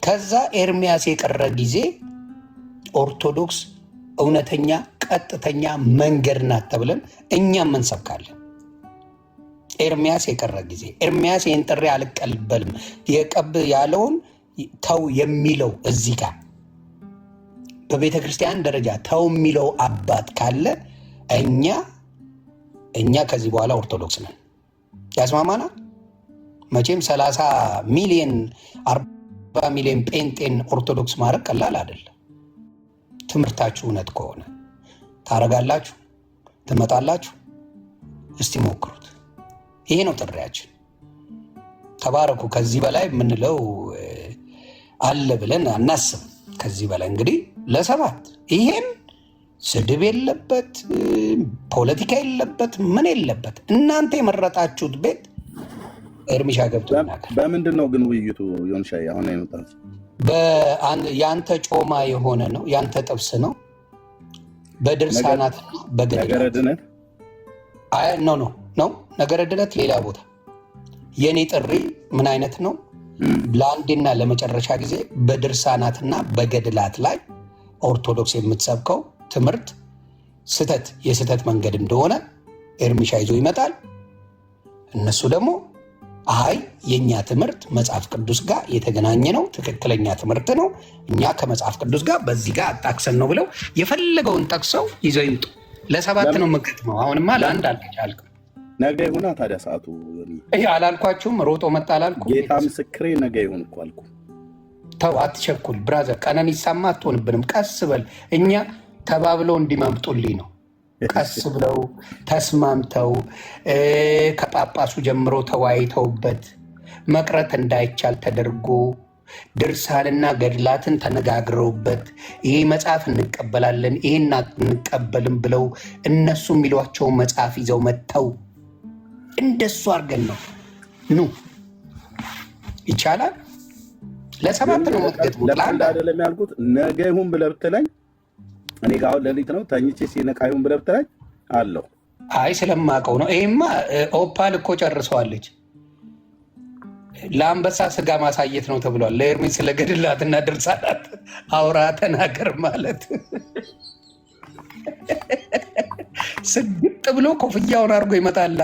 ከዛ ኤርሚያስ የቀረ ጊዜ ኦርቶዶክስ እውነተኛ ቀጥተኛ መንገድ ናት ተብለን እኛም እንሰብካለን። ኤርሚያስ የቀረ ጊዜ ኤርሚያስ ይህን ጥሪ አልቀበልም የቀብ ያለውን ተው የሚለው እዚህ ጋር በቤተ ክርስቲያን ደረጃ ተው የሚለው አባት ካለ እኛ ከዚህ በኋላ ኦርቶዶክስ ነን። ያስማማናል። መቼም 30 ሚሊዮን 40 ሚሊዮን ጴንጤን ኦርቶዶክስ ማድረግ ቀላል አይደለም። ትምህርታችሁ እውነት ከሆነ ታረጋላችሁ፣ ትመጣላችሁ። እስቲ ሞክሩት። ይሄ ነው ጥሪያችን። ተባረኩ። ከዚህ በላይ የምንለው አለ ብለን አናስብ። ከዚህ በላይ እንግዲህ ለሰባት ይሄም ስድብ የለበት፣ ፖለቲካ የለበት፣ ምን የለበት። እናንተ የመረጣችሁት ቤት ኤርሚሻ ገብቶ ይናገር። በምንድን ነው ግን ውይይቱ? ዮንሻይ አሁን አይመጣም። ያንተ ጮማ የሆነ ነው፣ ያንተ ጥብስ ነው። በድርሳናት ነገረ ድነት ነው። ነገረ ድነት ሌላ ቦታ። የኔ ጥሪ ምን አይነት ነው? ለአንዴና ለመጨረሻ ጊዜ በድርሳናትና በገድላት ላይ ኦርቶዶክስ የምትሰብከው ትምህርት ስተት የስተት መንገድ እንደሆነ ኤርሚሻ ይዞ ይመጣል። እነሱ ደግሞ አይ የኛ ትምህርት መጽሐፍ ቅዱስ ጋር የተገናኘ ነው፣ ትክክለኛ ትምህርት ነው፣ እኛ ከመጽሐፍ ቅዱስ ጋር በዚህ ጋር አጣቅሰን ነው ብለው የፈለገውን ጠቅሰው ይዘው ይምጡ። ለሰባት ነው የምገጥመው። አሁንማ ለአንድ አልቻልክም። ነገ ይሁና ታዲያ ሰዓቱ። ይሄ አላልኳችሁም? ሮጦ መጣ አላልኩ? ጌታ ምስክሬ ነገ ይሁን እኮ አልኩ። ተው አትቸኩል ብራዘር። ቀነኒሳማ አትሆንብንም። ቀስ በል። እኛ ተባብለው እንዲመምጡልኝ ነው። ቀስ ብለው ተስማምተው ከጳጳሱ ጀምሮ ተወያይተውበት መቅረት እንዳይቻል ተደርጎ ድርሳንና ገድላትን ተነጋግረውበት ይሄ መጽሐፍ እንቀበላለን ይሄን እንቀበልም ብለው እነሱ የሚሏቸው መጽሐፍ ይዘው መጥተው እንደሱ አድርገን ነው ኑ ይቻላል። ለሰባት ነው የምትገጥሙት። ለአንድ አይደለም ያልኩት። ነገ ይሁን ብለህ ብትለኝ እኔ ጋር አሁን ሌሊት ነው ተኝቼ ሲነቃ ይሁን ብለህ ብትለኝ አለው። አይ ስለማውቀው ነው። ይሄማ ኦፓል እኮ ጨርሰዋለች። ለአንበሳ ስጋ ማሳየት ነው ተብሏል። ለኤርሚ ስለ ገድላትና ድርሳናት አውራ ተናገር ማለት ስግጥ ብሎ ኮፍያውን አድርጎ ይመጣል።